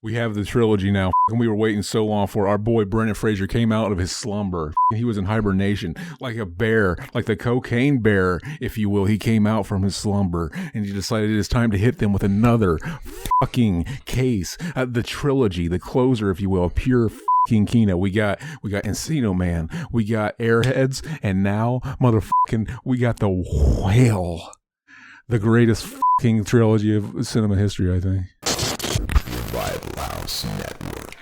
We have the trilogy now. And we were waiting so long for our boy Brendan Fraser came out of his slumber. He was in hibernation like a bear, like the cocaine bear, if you will. He came out from his slumber and he decided it's time to hit them with another fucking case. The trilogy, the closer, if you will, pure fucking Kino. We got Encino Man, we got Airheads, and now motherfucking we got the Whale. The greatest fucking trilogy of cinema history, I think. Bible House Network.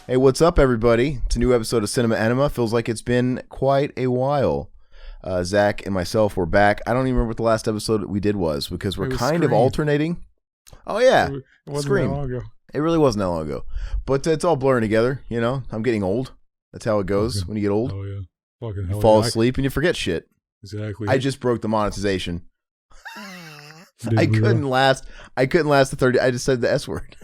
Hey, what's up, everybody? It's a new episode of Cinema Enema. Feels like it's been quite a while. Zach and myself, we're back. I don't even remember what the last episode we did was because we're kind of alternating. Oh, yeah. It wasn't Scream. that long ago. It really wasn't that long ago. But it's all blurring together, you know? I'm getting old. That's how it goes when you get old. Oh, yeah. Fucking hell. You fall asleep and you forget shit. Exactly. I just broke the monetization. I couldn't last the 30. I just said the S word.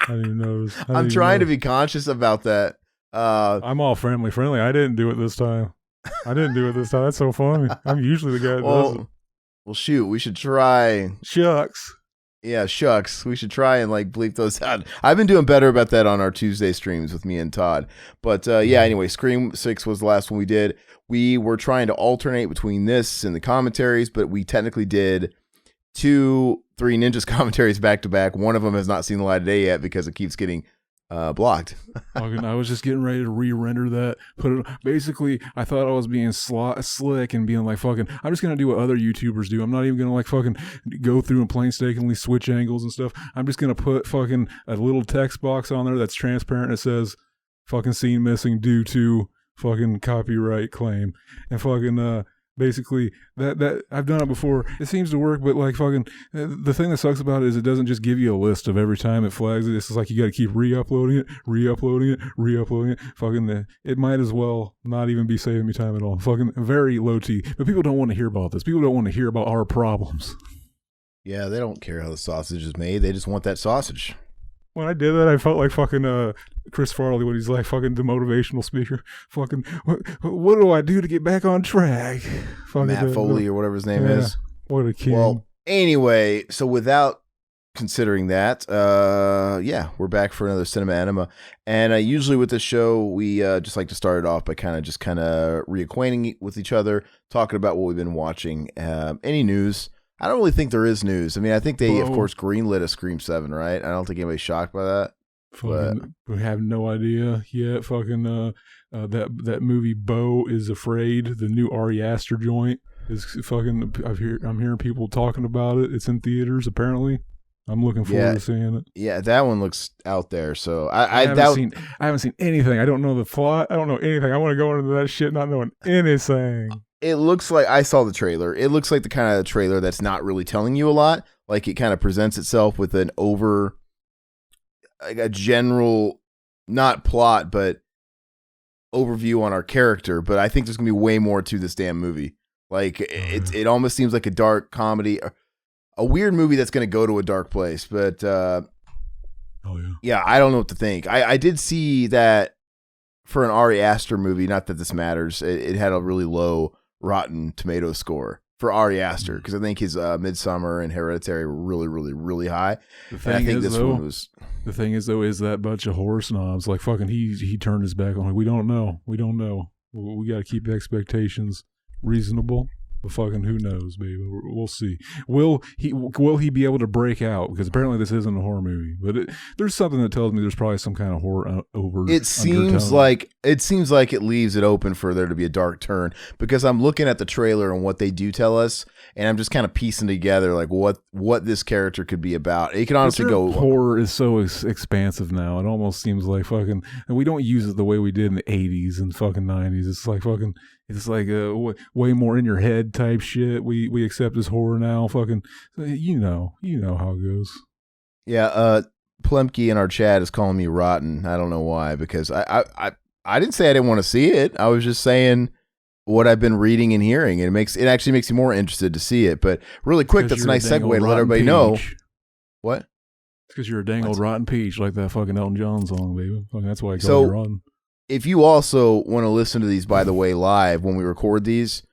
I didn't even know. I'm trying to be conscious about that. I'm all friendly. I didn't do it this time. That's so funny. I'm usually the guy that does it. Well, shoot. We should try. Shucks. Yeah, shucks. We should try and like bleep those out. I've been doing better about that on our Tuesday streams with me and Todd. But yeah, anyway, Scream 6 was the last one we did. We were trying to alternate between this and the commentaries, but we technically did 2-3 Ninjas commentaries back to back. One of them has not seen the light of day yet because it keeps getting blocked. I was just getting ready to re-render that. Basically, I thought I was being slick and being like, fucking, I'm just going to do what other YouTubers do. I'm not even going to like fucking go through and painstakingly switch angles and stuff. I'm just going to put fucking a little text box on there that's transparent. That says fucking scene missing due to fucking copyright claim. And fucking, basically, that I've done it before. It seems to work, but like fucking, the thing that sucks about it is it doesn't just give you a list of every time it flags it. It's just like you got to keep re-uploading it. Fucking, it might as well not even be saving me time at all. Fucking very low T. But people don't want to hear about this. People don't want to hear about our problems. Yeah, they don't care how the sausage is made. They just want that sausage. When I did that, I felt like fucking Chris Farley when he's like fucking the motivational speaker. Fucking, what do I do to get back on track? Fucking Matt Foley or whatever his name is. What a kid. Well, anyway, so without considering that, yeah, we're back for another Cinema Enema. And usually with this show, we just like to start it off by kind of reacquainting with each other, talking about what we've been watching. Any news? I don't really think there is news. I mean, I think they, of course, greenlit a Scream 7, right? I don't think anybody's shocked by that. Fucking, we have no idea yet. Fucking that movie Beau is Afraid, the new Ari Aster joint is fucking. I'm hearing people talking about it. It's in theaters apparently. I'm looking forward to seeing it. Yeah, that one looks out there. So I haven't seen anything. I don't know the plot. I don't know anything. I want to go into that shit not knowing anything. It looks like, I saw the trailer. It looks like the kind of trailer that's not really telling you a lot. Like it kind of presents itself with like a general, not plot, but overview on our character. But I think there's going to be way more to this damn movie. Like it almost seems like a dark comedy, a weird movie that's going to go to a dark place. But yeah, I don't know what to think. I did see that for an Ari Aster movie, not that this matters, it had a really low Rotten Tomato score for Ari Aster because I think his Midsommar and Hereditary were really, really, really high. The thing is though, is that bunch of horror snobs like fucking he turned his back on it. We don't know. We got to keep expectations reasonable. But fucking who knows, baby? We'll see. Will he be able to break out? Because apparently this isn't a horror movie. But there's something that tells me there's probably some kind of horror over. It seems like it leaves it open for there to be a dark turn. Because I'm looking at the trailer and what they do tell us, and I'm just kind of piecing together like what this character could be about. It could honestly go. Horror is so expansive now. It almost seems like fucking, and we don't use it the way we did in the 80s and fucking 90s. It's like fucking. It's like way more in your head type shit. We accept as horror now. Fucking, you know how it goes. Yeah. Plemke in our chat is calling me rotten. I don't know why, because I didn't say I didn't want to see it. I was just saying what I've been reading and hearing. It actually makes me more interested to see it. But really quick, that's a nice segue to let everybody know. What? Because you're a dang old rotten peach, like that fucking Elton John song, baby. Fucking that's why I call you rotten. If you also want to listen to these, by the way, live when we record these,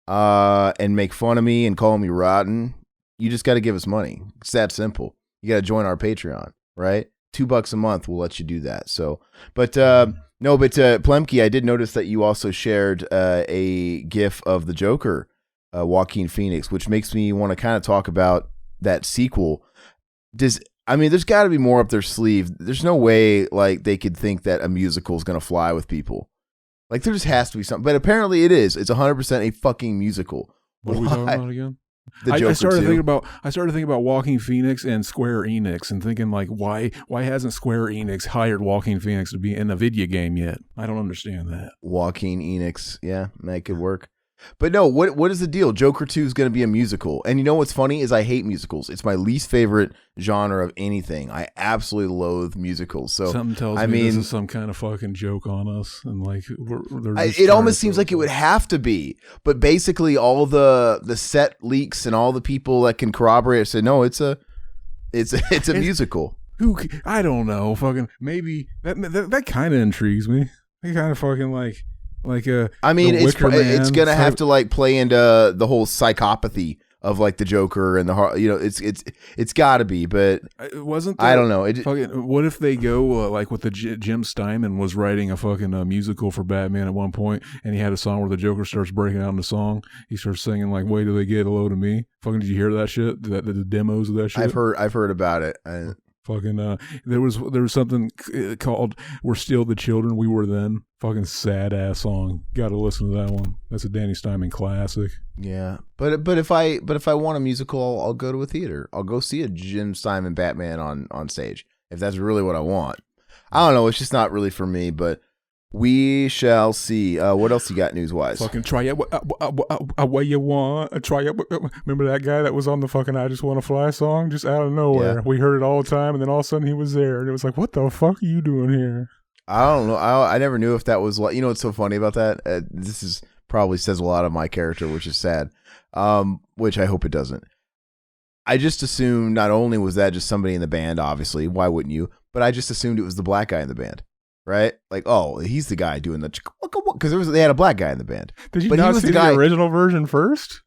and make fun of me and call me rotten, you just got to give us money. It's that simple. You got to join our Patreon, right? $2 a month will let you do that. So, but Plemke, I did notice that you also shared a GIF of the Joker, Joaquin Phoenix, which makes me want to kind of talk about that sequel. There's got to be more up their sleeve. There's no way like they could think that a musical is going to fly with people. Like there just has to be something. But apparently it is. It's 100% a fucking musical. What are we talking about again? The Joker I started thinking about Joaquin Phoenix and Square Enix and thinking like why hasn't Square Enix hired Joaquin Phoenix to be in a video game yet? I don't understand that. Joaquin Enix, yeah, that could work. But no, what is the deal? Joker 2 is going to be a musical. And you know what's funny is I hate musicals. It's my least favorite genre of anything. I absolutely loathe musicals. So something tells me this is some kind of fucking joke on us. And like, it almost seems like it would have to be. But basically all the set leaks and all the people that can corroborate say, no, it's a musical. I don't know. Fucking maybe that kind of intrigues me. They kind of fucking like it's gonna have to like play into the whole psychopathy of like the Joker and the heart. It's got to be, but it wasn't. I don't know. What if they go like with the Jim Steinman was writing a fucking musical for Batman at one point, and he had a song where the Joker starts breaking out in the song. He starts singing like, "Wait till they get a load of me." Fucking, did you hear that shit? The demos of that shit. I've heard about it. Fucking there was something called "We're Still the Children We Were Then." Fucking sad ass song. Got to listen to that one. That's a Danny Steinman classic. Yeah, but if I want a musical, I'll go to a theater. I'll go see a Jim Steinman Batman on stage if that's really what I want. I don't know. It's just not really for me, but we shall see. What else you got news wise? Fucking try it what you want. Try it. Remember that guy that was on the fucking "I Just Want to Fly" song just out of nowhere? Yeah. We heard it all the time, and then all of a sudden he was there, and it was like, what the fuck are you doing here? I don't know. I never knew if that was like, what's so funny about that? This is probably says a lot of my character, which is sad. Which I hope it doesn't. I just assumed not only was that just somebody in the band, obviously, why wouldn't you? But I just assumed it was the black guy in the band, right? Like, oh, he's the guy doing the because they had a black guy in the band. Did you not see the original version first?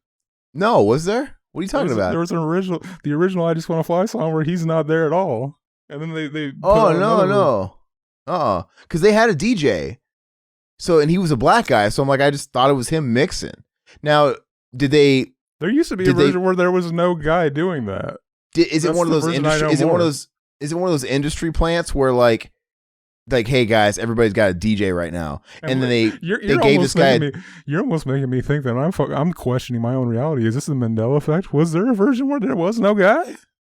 No, was there? What are you talking about? There was the original "I Just Want to Fly" song where he's not there at all, and then they. Oh no. Because they had a DJ, and he was a black guy. So I'm like, I just thought it was him mixing. Now, did they? There used to be a version where there was no guy doing that. Is it one of those industry? Is it one of those industry plants where like, hey guys, everybody's got a DJ right now, and then they gave this guy. You're almost making me think that I'm questioning my own reality. Is this the Mandela effect? Was there a version where there was no guy?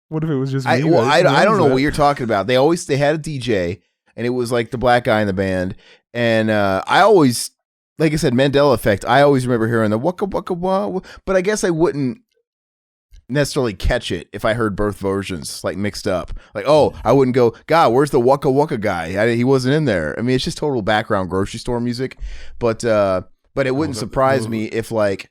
What if it was just me? I don't know what you're talking about. They had a DJ. And it was like the black guy in the band. And I always, like I said, Mandela effect. I always remember hearing the waka waka wah. But I guess I wouldn't necessarily catch it if I heard both versions like mixed up. Like, oh, I wouldn't go, God, where's the waka waka guy? He wasn't in there. I mean, it's just total background grocery store music. But it wouldn't surprise me if like.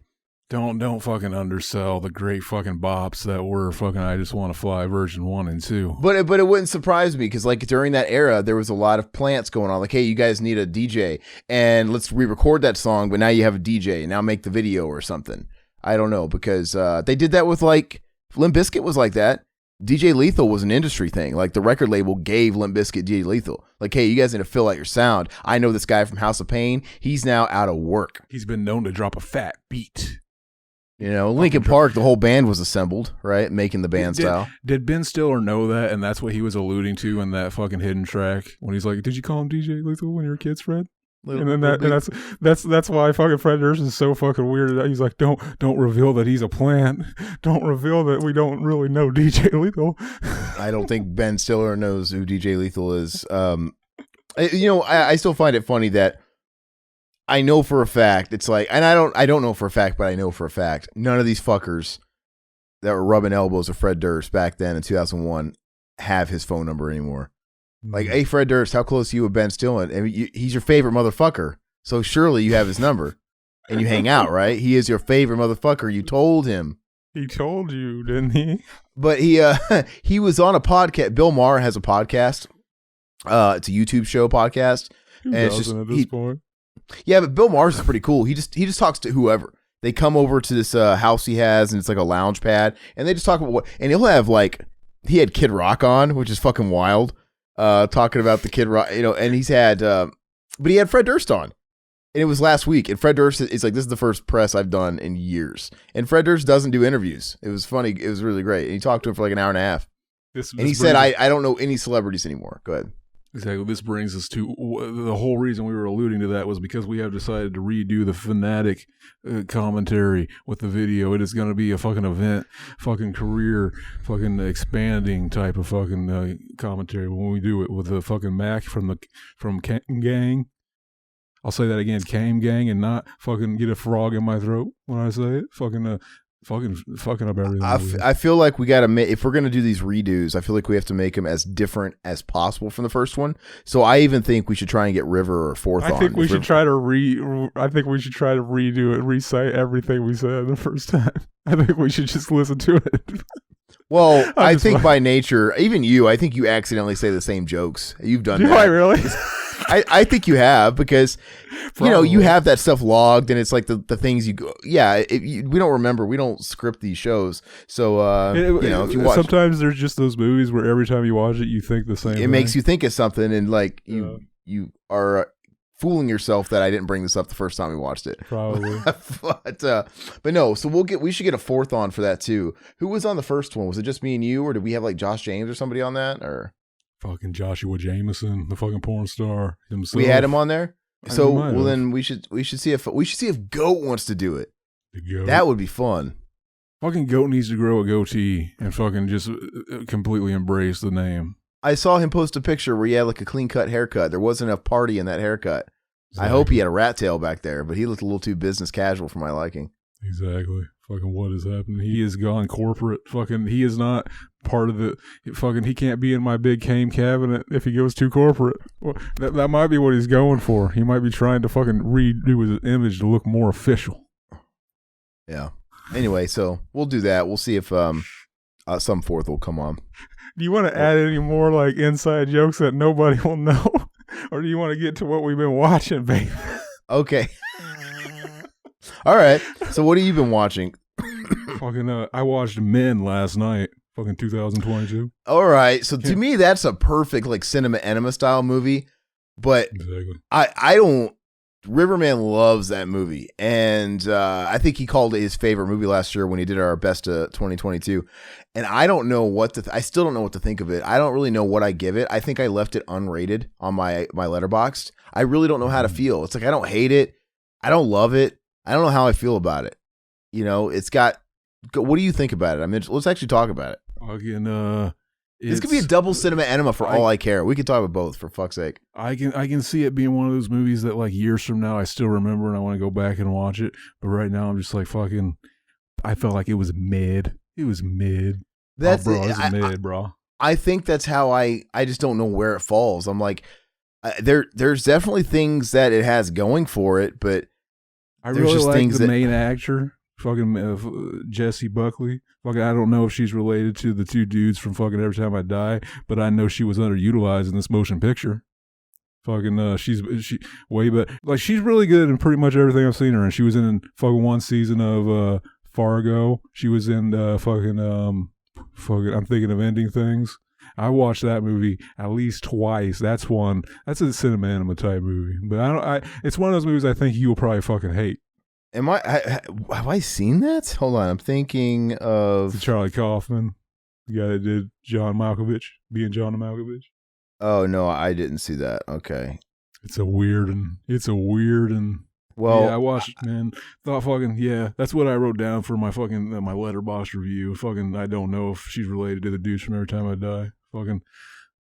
Don't fucking undersell the great fucking bops that were fucking "I Just Want to Fly" version 1 and 2. But it wouldn't surprise me because like during that era there was a lot of plants going on. Like, hey, you guys need a DJ and let's re-record that song, but now you have a DJ and now make the video or something. I don't know because they did that with like Limp Bizkit was like that. DJ Lethal was an industry thing. Like the record label gave Limp Bizkit DJ Lethal. Like, hey, you guys need to fill out your sound. I know this guy from House of Pain. He's now out of work. He's been known to drop a fat beat. Linkin Park, the whole band was assembled, right? Making the band style. Did Ben Stiller know that? And that's what he was alluding to in that fucking hidden track when he's like, "Did you call him DJ Lethal when you were kids, Fred?" And that's why fucking Fred Durst is so fucking weird. He's like, don't reveal that he's a plant. Don't reveal that we don't really know DJ Lethal. I don't think Ben Stiller knows who DJ Lethal is. I still find it funny that I know for a fact it's like, and I don't know for a fact, but I know for a fact none of these fuckers that were rubbing elbows with Fred Durst back then in 2001 have his phone number anymore. Like, hey, Fred Durst, how close are you with Ben Stiller? I mean, he's your favorite motherfucker, so surely you have his number. and you hang out, right? He is your favorite motherfucker. You told him. He told you, didn't he? But he was on a podcast. Bill Maher has a podcast. It's a YouTube show podcast. Who And it's doesn't just at this point? yeah, but Bill Maher's is pretty cool. He just talks to whoever. They come over to this house he has, and it's like a lounge pad, and they just talk about what. And he'll have like he had Kid Rock on, which is fucking wild. Talking about the Kid Rock, and he's had, but he had Fred Durst on. And it was last week, and Fred Durst is like, this is the first press I've done in years. And Fred Durst doesn't do interviews. It was funny. It was really great. And he talked to him for like an hour and a half. And he said, I don't know any celebrities anymore. Go ahead. Exactly. This brings us to the whole reason we were alluding to that was because we have decided to redo the Fanatic commentary with the video. It is going to be a fucking event, fucking career, fucking expanding type of fucking commentary when we do it with the fucking Mac from Gang. I'll say that again, Came Gang, and not fucking get a frog in my throat when I say it. Fucking up everything. I feel like we got to make, if we're going to do these redos, I feel like we have to make them as different as possible from the first one. So I even think we should try and get River or Fourth on. I think we should try to redo it, recite everything we said the first time. I think we should just listen to it. Well, I think by nature, even you, I think you accidentally say the same jokes. You've done that. Do I really? I think you have, because you have that stuff logged, and it's like the things you go. Yeah, we don't remember. We don't script these shows, so if you watch, sometimes there's just those movies where every time you watch it, you think the same. It makes you think of something, and like you are fooling yourself that I didn't bring this up the first time we watched it. Probably, but no. So we should get a fourth on for that too. Who was on the first one? Was it just me and you, or did we have like Josh James or somebody on that, or? Fucking Joshua Jameson, the fucking porn star himself. We had him on there. So then we should see if Goat wants to do it. The Goat. That would be fun. Fucking Goat needs to grow a goatee and fucking just completely embrace the name. I saw him post a picture where he had like a clean cut haircut. There wasn't enough party in that haircut. Exactly. I hope he had a rat tail back there, but he looked a little too business casual for my liking. Exactly. Fucking what is happening? He has gone corporate. Fucking he is not part of the fucking. He can't be in my big Came cabinet if he goes too corporate. Well, that might be what he's going for. He might be trying to fucking redo his image to look more official. Yeah. Anyway, so we'll do that. We'll see if some fourth will come on. Do you want to add any more like inside jokes that nobody will know, or do you want to get to what we've been watching, babe? Okay. All right. So what have you been watching? Fucking I watched Men last night. Fucking 2022. All right. So to me, that's a perfect like cinema enema style movie. But exactly. I don't. Riverman loves that movie, and I think he called it his favorite movie last year when he did our best of 2022. And I don't know what I still don't know what to think of it. I don't really know what I give it. I think I left it unrated on my Letterboxd. I really don't know how to feel. It's like I don't hate it. I don't love it. I don't know how I feel about it. It's got. What do you think about it? I mean, let's actually talk about it. Again, this could be a double cinema enema for all I care. We could talk about both, for fuck's sake. I can see it being one of those movies that like years from now I still remember and I want to go back and watch it. But right now I'm just like fucking. I felt like it was mid. It was mid. That's mid, bro. I think that's how I just don't know where it falls. I'm like, there's definitely things that it has going for it, but I really like the main actor. Fucking Jessie Buckley. Fucking, I don't know if she's related to the two dudes from fucking Every Time I Die, but I know she was underutilized in this motion picture. Fucking, she way better. Like, she's really good in pretty much everything I've seen her in. She was in fucking one season of Fargo. She was in fucking I'm Thinking of Ending Things. I watched that movie at least twice. That's a cinema enema type movie. But it's one of those movies I think you will probably fucking hate. Have I seen that? Hold on, I'm thinking of Charlie Kaufman, the guy that did John Malkovich, being John Malkovich. Oh no, I didn't see that. Okay, it's a weird and well, yeah, I watched it, man. Thought fucking that's what I wrote down for my fucking my Letterboxd review. Fucking, I don't know if she's related to the dudes from Every Time I Die. Fucking,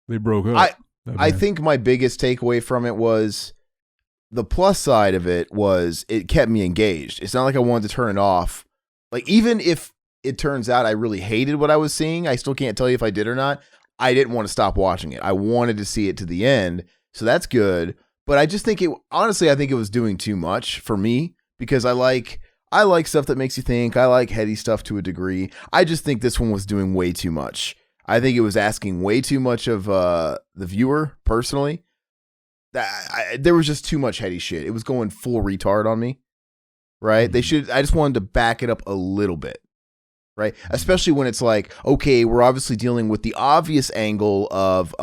they broke up. I think my biggest takeaway from it was. The plus side of it was it kept me engaged. It's not like I wanted to turn it off. Like, even if it turns out I really hated what I was seeing, I still can't tell you if I did or not. I didn't want to stop watching it. I wanted to see it to the end. So that's good. But I just think honestly, I think it was doing too much for me because I like stuff that makes you think. I like heady stuff to a degree. I just think this one was doing way too much. I think it was asking way too much of the viewer, personally. There was just too much heady shit. It was going full retard on me, right? I just wanted to back it up a little bit, right? Especially when it's like, okay, we're obviously dealing with the obvious angle of,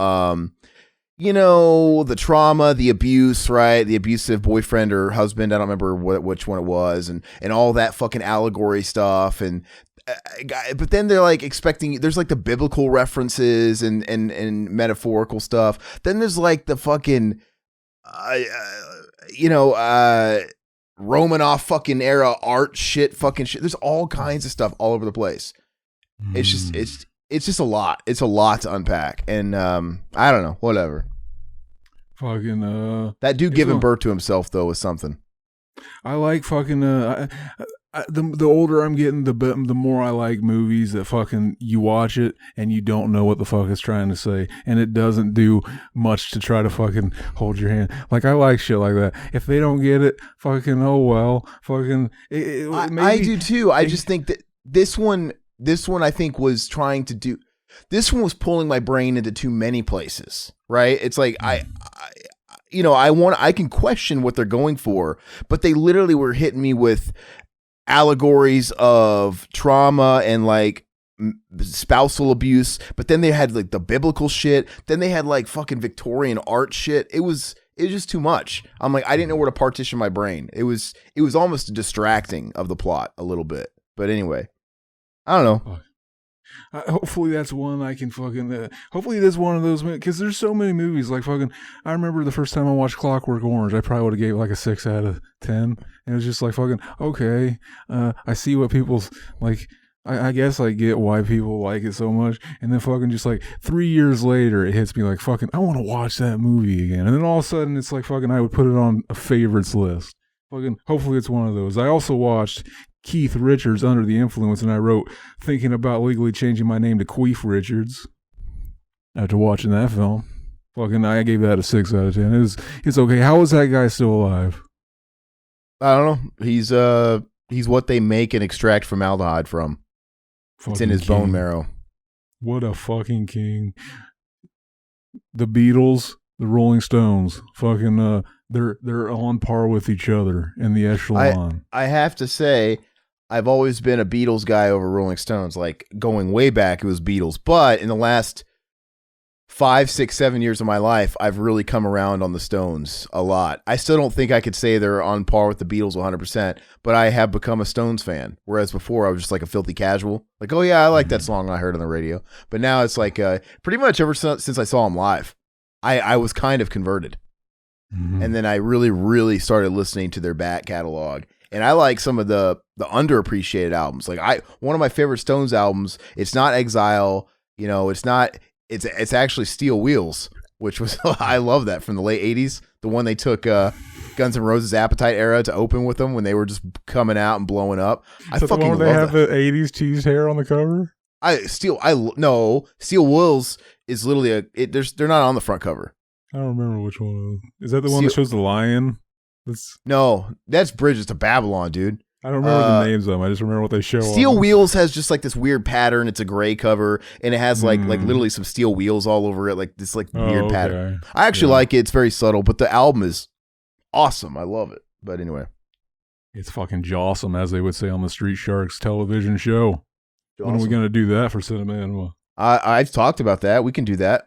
the trauma, the abuse, right? The abusive boyfriend or husband. I don't remember which one it was, and all that fucking allegory stuff. And but then they're like expecting, there's like the biblical references and metaphorical stuff. Then there's like the fucking, Romanoff fucking era art shit, fucking shit. There's all kinds of stuff all over the place. It's just a lot. It's a lot to unpack. And I don't know, whatever. Fucking that dude giving birth to himself though was something. I like fucking the older I'm getting, the more I like movies that fucking you watch it and you don't know what the fuck it's trying to say, and it doesn't do much to try to fucking hold your hand. Like, I like shit like that. If they don't get it, fucking oh well, fucking. I do too. I just think that this one I think was trying to do. This one was pulling my brain into too many places. Right? It's like I can question what they're going for, but they literally were hitting me with allegories of trauma and like spousal abuse, but then they had like the biblical shit, then they had like fucking Victorian art shit. It was just too much. I'm like, I didn't know where to partition my brain. It was almost distracting of the plot a little bit. But anyway, I don't know. Hopefully that's one I can fucking. Hopefully that's one of those, because there's so many movies. Like fucking, I remember the first time I watched Clockwork Orange, I probably would have gave it like a 6 out of 10. And it was just like fucking okay. I see what people's like. I guess I get why people like it so much. And then fucking just like 3 years later, it hits me like fucking, I want to watch that movie again. And then all of a sudden, it's like fucking, I would put it on a favorites list. Fucking, hopefully it's one of those. I also watched Keith Richards, Under the Influence, and I wrote thinking about legally changing my name to Queef Richards after watching that film. Fucking, I gave that a 6 out of 10. It's okay. How is that guy still alive? I don't know. He's what they make and extract formaldehyde from. Fucking it's in his king. bone marrow. What a fucking king. The Beatles, the Rolling Stones, fucking they're on par with each other in the echelon. I have to say, I've always been a Beatles guy over Rolling Stones. Like, going way back, it was Beatles. But in the last 5, 6, 7 years of my life, I've really come around on the Stones a lot. I still don't think I could say they're on par with the Beatles 100%, but I have become a Stones fan. Whereas before, I was just like a filthy casual. Like, oh yeah, I like that song I heard on the radio. But now it's like pretty much ever since I saw them live, I was kind of converted. Mm-hmm. And then I really, really started listening to their back catalog. And I like some of the underappreciated albums. Like one of my favorite Stones albums, it's not Exile, it's actually Steel Wheels, which was, I love that, from the late 80s. The one they took Guns N' Roses' Appetite era to open with them when they were just coming out and blowing up. I fucking love that. They have the 80s teased hair on the cover? Steel Wheels is literally they're not on the front cover. I don't remember which one. Is that the one that shows the lion? No, that's Bridges to Babylon, dude. I don't remember the names of them. I just remember what they show. Steel Wheels has just like this weird pattern. It's a gray cover, and it has like literally some steel wheels all over it, like this like weird pattern. I actually like it. It's very subtle, but the album is awesome. I love it. But anyway, it's fucking jawsome, as they would say on the Street Sharks television show. Jawsome. When are we gonna do that for Cinema Enema? I've talked about that. We can do that.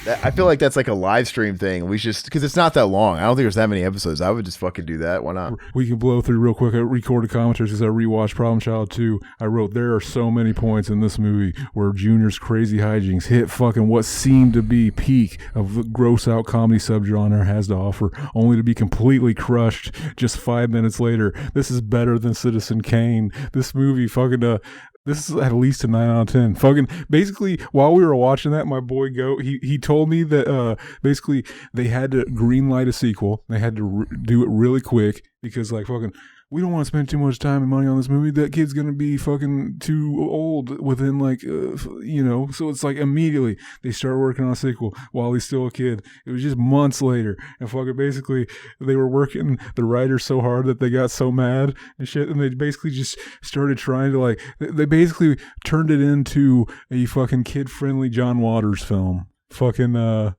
I feel like that's like a live stream thing. We just, because it's not that long. I don't think there's that many episodes. I would just fucking do that. Why not? We can blow through real quick. I recorded commentaries because I rewatched Problem Child 2. I wrote, there are so many points in this movie where Junior's crazy hijinks hit fucking what seemed to be peak of the gross out comedy subgenre has to offer, only to be completely crushed just 5 minutes later. This is better than Citizen Kane. This movie fucking this is at least a 9 out of 10. Fucking basically, while we were watching that, my boy Goat, he told me that basically they had to green light a sequel. They had to do it really quick because like fucking we don't want to spend too much time and money on this movie. That kid's gonna be fucking too old within like, So it's like immediately they start working on a sequel while he's still a kid. It was just months later, and fucking basically they were working the writers so hard that they got so mad and shit, and they basically just started trying to like. They basically turned it into a fucking kid-friendly John Waters film. Fucking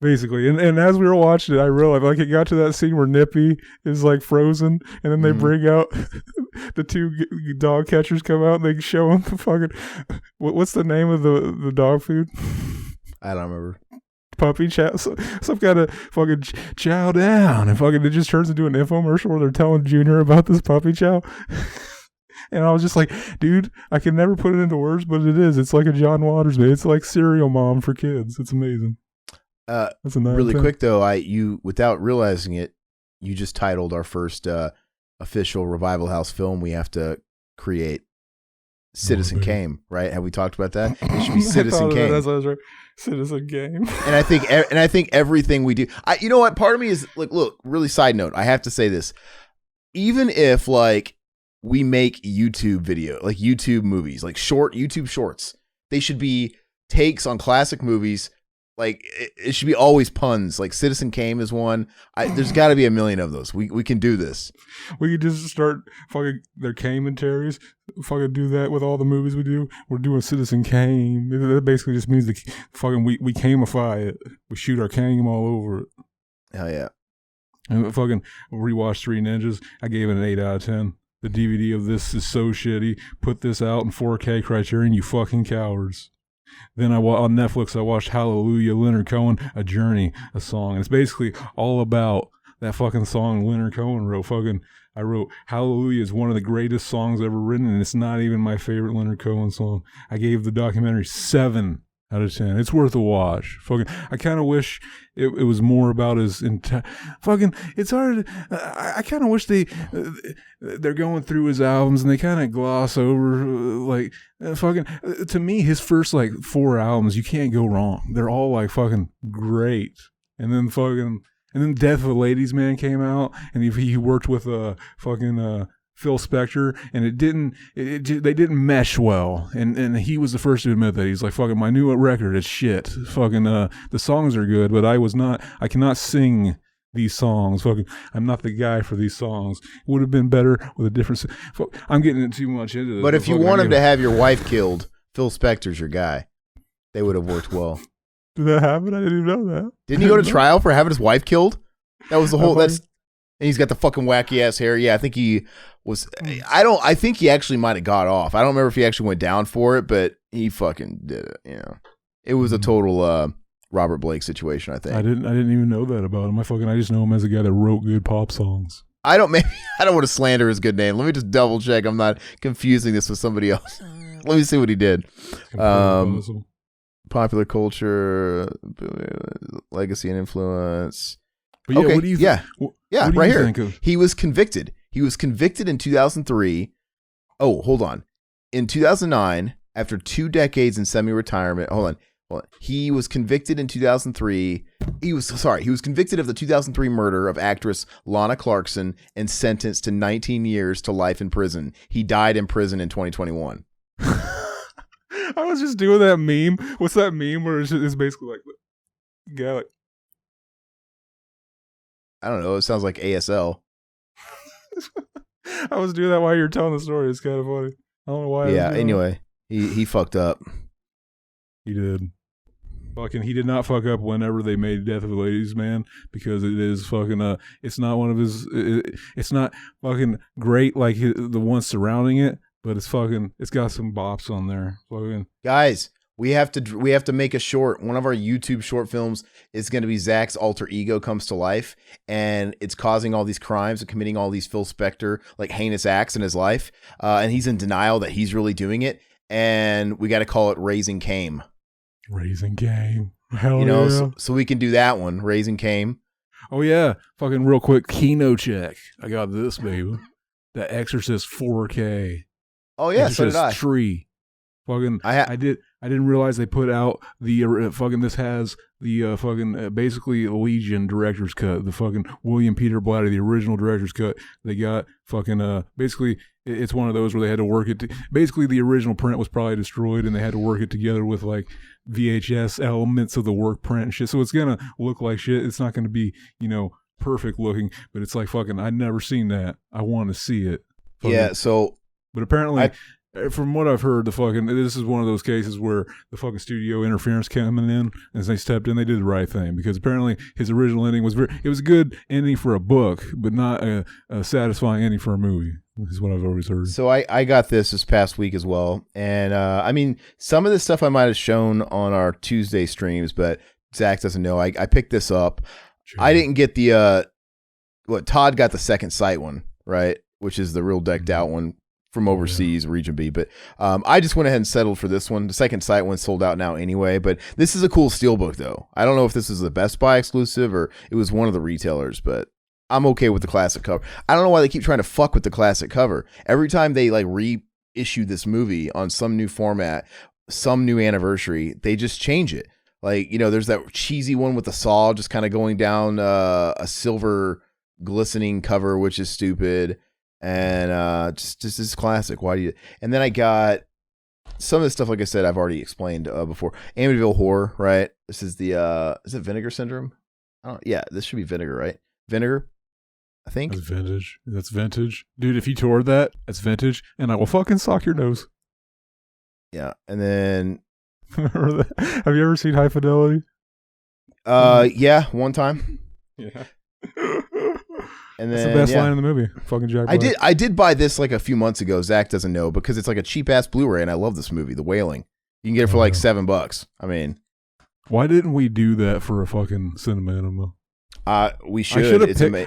basically, and as we were watching it, I realized like it got to that scene where Nippy is like frozen, and then they bring out the two dog catchers come out and they show him the fucking what's the name of the dog food? I don't remember. Puppy chow, some kind of fucking chow down, and fucking it just turns into an infomercial where they're telling Junior about this puppy chow. And I was just like, dude, I can never put it into words, but it is. It's like a John Waters, man. It's like Serial Mom for kids. It's amazing. That's really quick though, you without realizing it, you just titled our first official Revival House film we have to create. Citizen Kane, right? Have we talked about that? It should be Citizen Kane. That's what I was right. Citizen Kane. And I think everything we do. You know what? Part of me is like, look, really side note. I have to say this. Even if like we make YouTube video, like YouTube movies, like YouTube shorts, they should be takes on classic movies. Like it should be always puns. Like Citizen Kane is one. There's got to be a million of those. We can do this. We could just start fucking their commentaries. Fucking do that with all the movies we do. We're doing Citizen Kane. That basically just means we camify it. We shoot our came all over it. Hell yeah. And fucking rewatched Three Ninjas. I gave it an 8 out of 10. The DVD of this is so shitty. Put this out in 4K Criterion, you fucking cowards. Then on Netflix, I watched Hallelujah, Leonard Cohen, A Journey, a song. And it's basically all about that fucking song Leonard Cohen wrote. I wrote Hallelujah is one of the greatest songs ever written, and it's not even my favorite Leonard Cohen song. I gave the documentary 7 out of 10. It's worth a watch. I kind of wish it was more about his it's hard. I kind of wish they're going through his albums and they kind of gloss over to me his first like 4 albums, you can't go wrong. They're all like fucking great. And then Death of a Ladies Man came out, and he worked with Phil Spector, and they didn't mesh well, and he was the first to admit that. He's like, fucking my new record is shit. The songs are good, but I cannot sing these songs. I'm not the guy for these songs. It would have been better with a different. I'm getting too much into this. But if you wanted to have your wife killed, Phil Spector's your guy. They would have worked well. Did that happen? I didn't even know that. Didn't he go to trial for having his wife killed? That was the whole. And he's got the fucking wacky ass hair. Yeah, I think he was. I think he actually might have got off. I don't remember if he actually went down for it, but he fucking did it. You know, it was a total Robert Blake situation. I think. I didn't even know that about him. I just know him as a guy that wrote good pop songs. I don't want to slander his good name. Let me just double check. I'm not confusing this with somebody else. Let me see what he did. Popular culture, legacy and influence. But yeah, okay, what do you think? Yeah, right here. Think of? He was convicted. He was convicted in 2003. Oh, hold on. In 2009, after 2 decades in semi-retirement, hold on. He was convicted in 2003. He was convicted of the 2003 murder of actress Lana Clarkson and sentenced to 19 years to life in prison. He died in prison in 2021. I was just doing that meme. What's that meme where it's basically like, yeah, like, I don't know. It sounds like ASL. I was doing that while you were telling the story. It's kind of funny. I don't know why. Yeah. Anyway, he fucked up. He did. He did not fuck up whenever they made Death of a Ladies Man, because it is it's not one of his. It's not fucking great like the ones surrounding it. But it's got some bops on there. Guys, we have to make a short. One of our YouTube short films is going to be Zach's alter ego comes to life, and it's causing all these crimes and committing all these Phil Spector like heinous acts in his life, and he's in denial that he's really doing it. And we got to call it Raising Cain. Raising Cain, hell yeah! So we can do that one, Raising Cain. Oh yeah, real quick, Kino check. I got this, baby. The Exorcist 4K. Oh yeah, so did I. Tree. I I didn't realize they put out the fucking. This has the fucking basically Legion director's cut. The fucking William Peter Blatty, the original director's cut. They got fucking basically. It's one of those where they had to work it. Basically, the original print was probably destroyed, and they had to work it together with like VHS elements of the work print and shit. So it's gonna look like shit. It's not gonna be perfect looking, but it's like fucking. I'd never seen that. I want to see it. Fucking, Yeah. So, but apparently. From what I've heard, this is one of those cases where the fucking studio interference coming in, as they stepped in, they did the right thing, because apparently his original ending was it was a good ending for a book, but not a satisfying ending for a movie. Is what I've always heard. So I got this past week as well, and I mean, some of this stuff I might have shown on our Tuesday streams, but Zach doesn't know. I picked this up. Sure. I didn't get the Todd got the Second Sight one, right, which is the real decked out one. From overseas, Region B, but I just went ahead and settled for this one. The Second Sight one sold out now anyway, but this is a cool steelbook though. I don't know if this is the Best Buy exclusive or it was one of the retailers, but I'm okay with the classic cover. I don't know why they keep trying to fuck with the classic cover. Every time they like reissue this movie on some new format, some new anniversary, they just change it. Like, there's that cheesy one with the saw just kind of going down a silver glistening cover, which is stupid. And just this classic. Why do you? And then I got some of the stuff. Like I said, I've already explained before. Amityville Horror, right? This is the is it Vinegar Syndrome? Yeah, this should be Vinegar, right? Vinegar, I think. That's vintage. That's vintage, dude. If you toured that, that's vintage, and I will fucking sock your nose. Yeah, and then have you ever seen High Fidelity? Yeah, one time. Yeah. And that's then, the best line in the movie. Fucking Jack Black. I did buy this like a few months ago. Zach doesn't know because it's like a cheap ass Blu-ray, and I love this movie, The Wailing. You can get it for like $7. I mean, why didn't we do that for a fucking cinema enema? We should.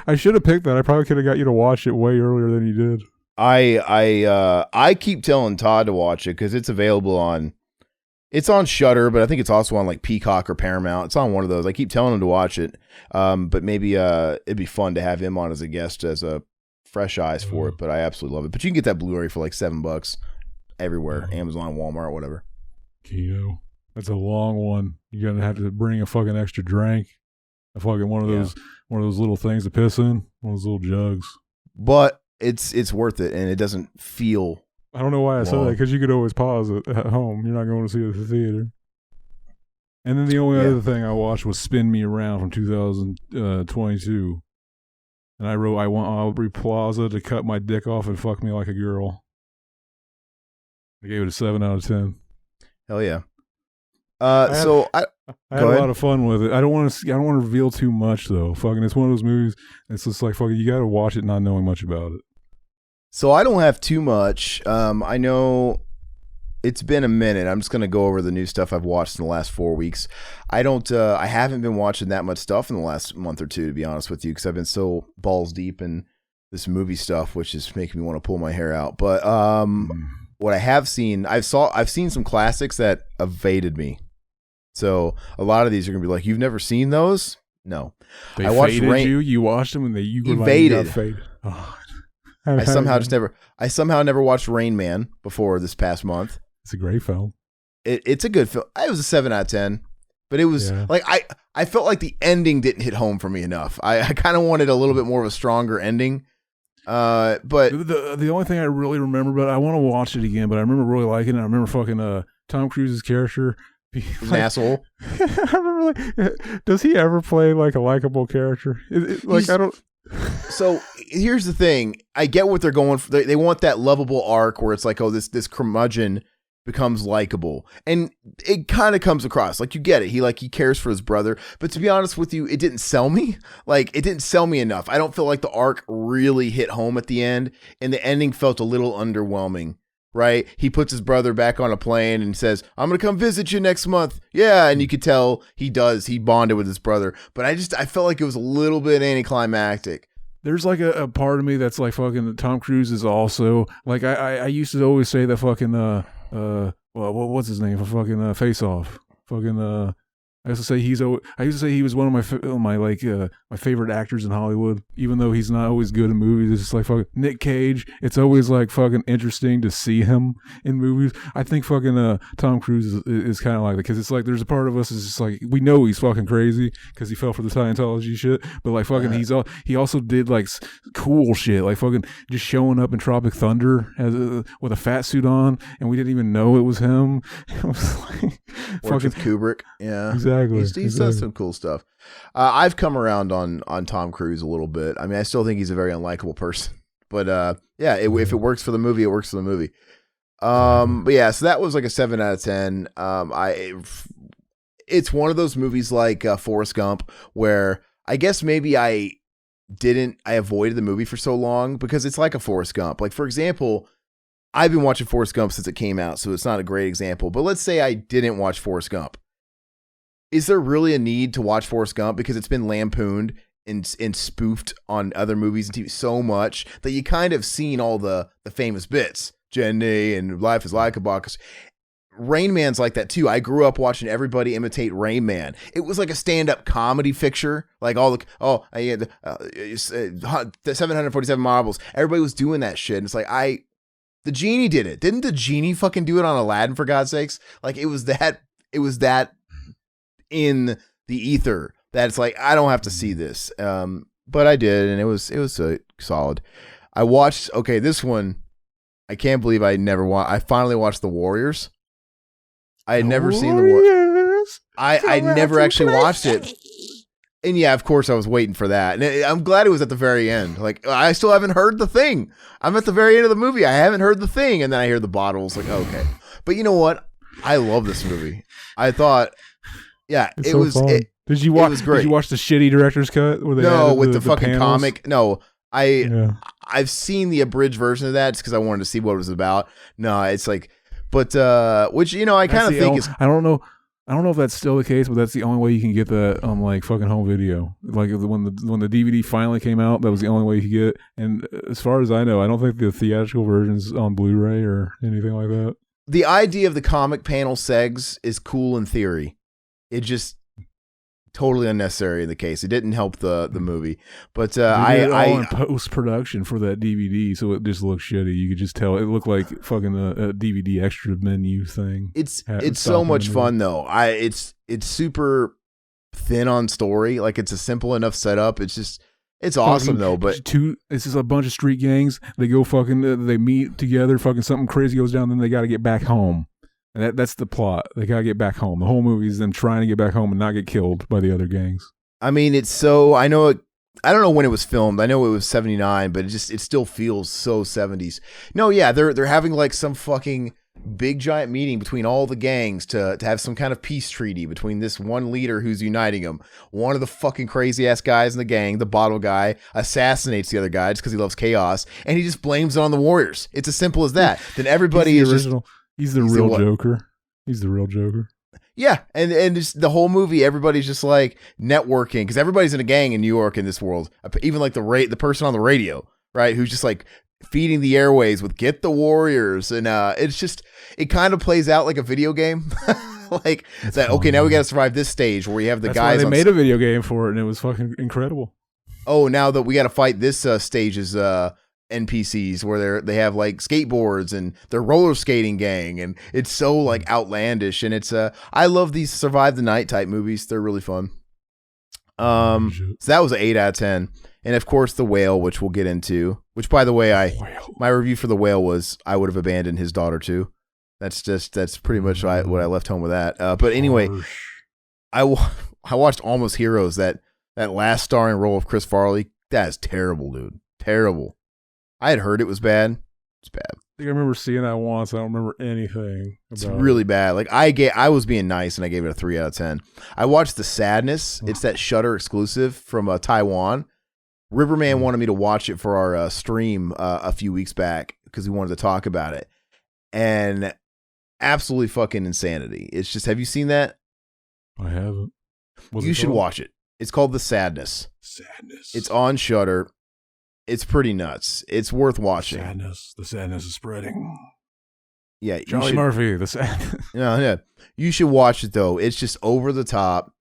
I should have picked that. I probably could have got you to watch it way earlier than you did. I keep telling Todd to watch it because it's available on. It's on Shudder, but I think it's also on like Peacock or Paramount. It's on one of those. I keep telling him to watch it, but maybe it'd be fun to have him on as a guest as a fresh eyes for it. But I absolutely love it. But you can get that Blu-ray for like $7 everywhere, Amazon, Walmart, whatever. Kino, that's a long one. You're gonna have to bring a fucking extra drink, a fucking one of those little things to piss in, one of those little jugs. But it's worth it, and it doesn't feel. I don't know why I said that, because you could always pause it at home. You're not going to see it at the theater. And then the only other thing I watched was Spin Me Around from 2022. And I wrote, I want Aubrey Plaza to cut my dick off and fuck me like a girl. I gave it a 7 out of 10. Hell yeah. I had a lot of fun with it. I don't want to reveal too much though. Fucking, it's one of those movies. It's just like fucking, you got to watch it not knowing much about it. So I don't have too much. I know it's been a minute. I'm just going to go over the new stuff I've watched in the last 4 weeks. I haven't been watching that much stuff in the last month or two, to be honest with you, because I've been so balls deep in this movie stuff, which is making me want to pull my hair out. But what I have seen, I've seen some classics that evaded me. So a lot of these are going to be like, you've never seen those? No. I watched you. You watched them and you evaded. Like, faded. Oh. I somehow never watched Rain Man before this past month. It's a great film. It's a good film. It was a 7 out of 10, but it was like I felt like the ending didn't hit home for me enough. I kind of wanted a little bit more of a stronger ending. But the only thing I really remember, but I want to watch it again. But I remember really liking it. I remember fucking Tom Cruise's character. An asshole. I remember, does he ever play like a likable character? I don't. So here's the thing. I get what they're going for. They want that lovable arc where it's like, oh, this curmudgeon becomes likable, and it kind of comes across like you get it. He cares for his brother, but to be honest with you, it didn't sell me. Like, it didn't sell me enough. I don't feel like the arc really hit home at the end, and the ending felt a little underwhelming. Right? He puts his brother back on a plane and says, I'm going to come visit you next month. Yeah. And you could tell he does. He bonded with his brother. But I felt like it was a little bit anticlimactic. There's like a part of me that's like fucking Tom Cruise is also like, I used to always say that fucking, what's his name for fucking Face Off? Fucking, I used to say he was one of my favorite actors in Hollywood, even though he's not always good in movies. It's just like fucking Nick Cage. It's always like fucking interesting to see him in movies. I think fucking Tom Cruise is kind of like that, because it's like there's a part of us is just like we know he's fucking crazy because he fell for the Scientology shit, but like fucking he also did like cool shit, like fucking just showing up in Tropic Thunder with a fat suit on, and we didn't even know it was him. It was like fucking Kubrick. Yeah, exactly. He's done some cool stuff. I've come around on Tom Cruise a little bit. I mean, I still think he's a very unlikable person, but if it works for the movie, it works for the movie. But yeah, so that was like a 7 out of 10. It's one of those movies like Forrest Gump, where I guess maybe I avoided the movie for so long because it's like a Forrest Gump. Like, for example, I've been watching Forrest Gump since it came out, so it's not a great example. But let's say I didn't watch Forrest Gump. Is there really a need to watch Forrest Gump? Because it's been lampooned and spoofed on other movies and TV so much that you kind of seen all the famous bits. Jenny and Life is Like a Box. Rain Man's like that too. I grew up watching everybody imitate Rain Man. It was like a stand-up comedy fixture. Like all the 747 marbles. Everybody was doing that shit. And it's like the genie did it. Didn't the genie fucking do it on Aladdin, for God's sakes? Like it was that in the ether that it's like I don't have to see this. But I did, and it was solid. I watched this one. I can't believe I finally watched The Warriors. I had never seen The Warriors. I never actually watched it. And yeah, of course I was waiting for that. And I'm glad it was at the very end. Like, I still haven't heard the thing. I'm at the very end of the movie. I haven't heard the thing. And then I hear the bottles. Like, okay. But you know what? I love this movie. I thought, yeah, it's so fun. Did you watch? Did you watch the shitty director's cut? Where they with the fucking panels? Comic. No, I've seen the abridged version of that just because I wanted to see what it was about. No, it's like, but which I kind of think is. I don't know if that's still the case, but that's the only way you can get that on like fucking home video. Like when the DVD finally came out, that was the only way you could get it. And as far as I know, I don't think the theatrical version's on Blu-ray or anything like that. The idea of the comic panel segs is cool in theory. It just totally unnecessary in the case. It didn't help the movie. But I in post production for that DVD, so it just looked shitty. You could just tell it looked like fucking a DVD extra menu thing. It's so much fun though. It's super thin on story. Like it's a simple enough setup. It's awesome though. But it's just a bunch of street gangs. They go they meet together. Fucking something crazy goes down. Then they got to get back home. And that's the plot. They gotta get back home. The whole movie is them trying to get back home and not get killed by the other gangs. I mean, I don't know when it was filmed. I know it was 79, but it still feels so 70s. No, yeah, they're having like some fucking big giant meeting between all the gangs to have some kind of peace treaty between this one leader who's uniting them. One of the fucking crazy ass guys in the gang, the bottle guy, assassinates the other guy just because he loves chaos, and he just blames it on the Warriors. It's as simple as that. Then everybody is original. He's the real Joker. He's the real Joker. Yeah, and just the whole movie, everybody's just like networking because everybody's in a gang in New York in this world. Even like the person on the radio, right, who's just like feeding the airways with "Get the Warriors," and it kind of plays out like a video game. Like that's that. Fun, okay, now we got to survive this stage where we have the guys. Why they made a video game for it, and it was fucking incredible. Oh, now that we got to fight this stage's NPCs where they have like skateboards and they're roller skating gang, and it's so like outlandish, and it's I love these survive the night type movies. They're really fun. So that was an 8 out of 10. And of course The Whale, which we'll get into, which by the way, my review for The Whale was I would have abandoned his daughter too. That's pretty much what I left home with that. But anyway, I watched Almost Heroes, that last starring role of Chris Farley. That is terrible, dude. Terrible. I had heard it was bad. It's bad. I think I remember seeing that once. I don't remember anything. It's really bad. Like I was being nice and I gave it a 3 out of 10. I watched The Sadness. It's that Shudder exclusive from Taiwan. Riverman wanted me to watch it for our stream a few weeks back because we wanted to talk about it. And absolutely fucking insanity. It's just, have you seen that? I haven't. You should watch it. It's called The Sadness. It's on Shudder. It's pretty nuts. It's worth watching. The sadness is spreading. Yeah, Charlie Murphy. The sadness. Yeah. You should watch it though. It's just over the top.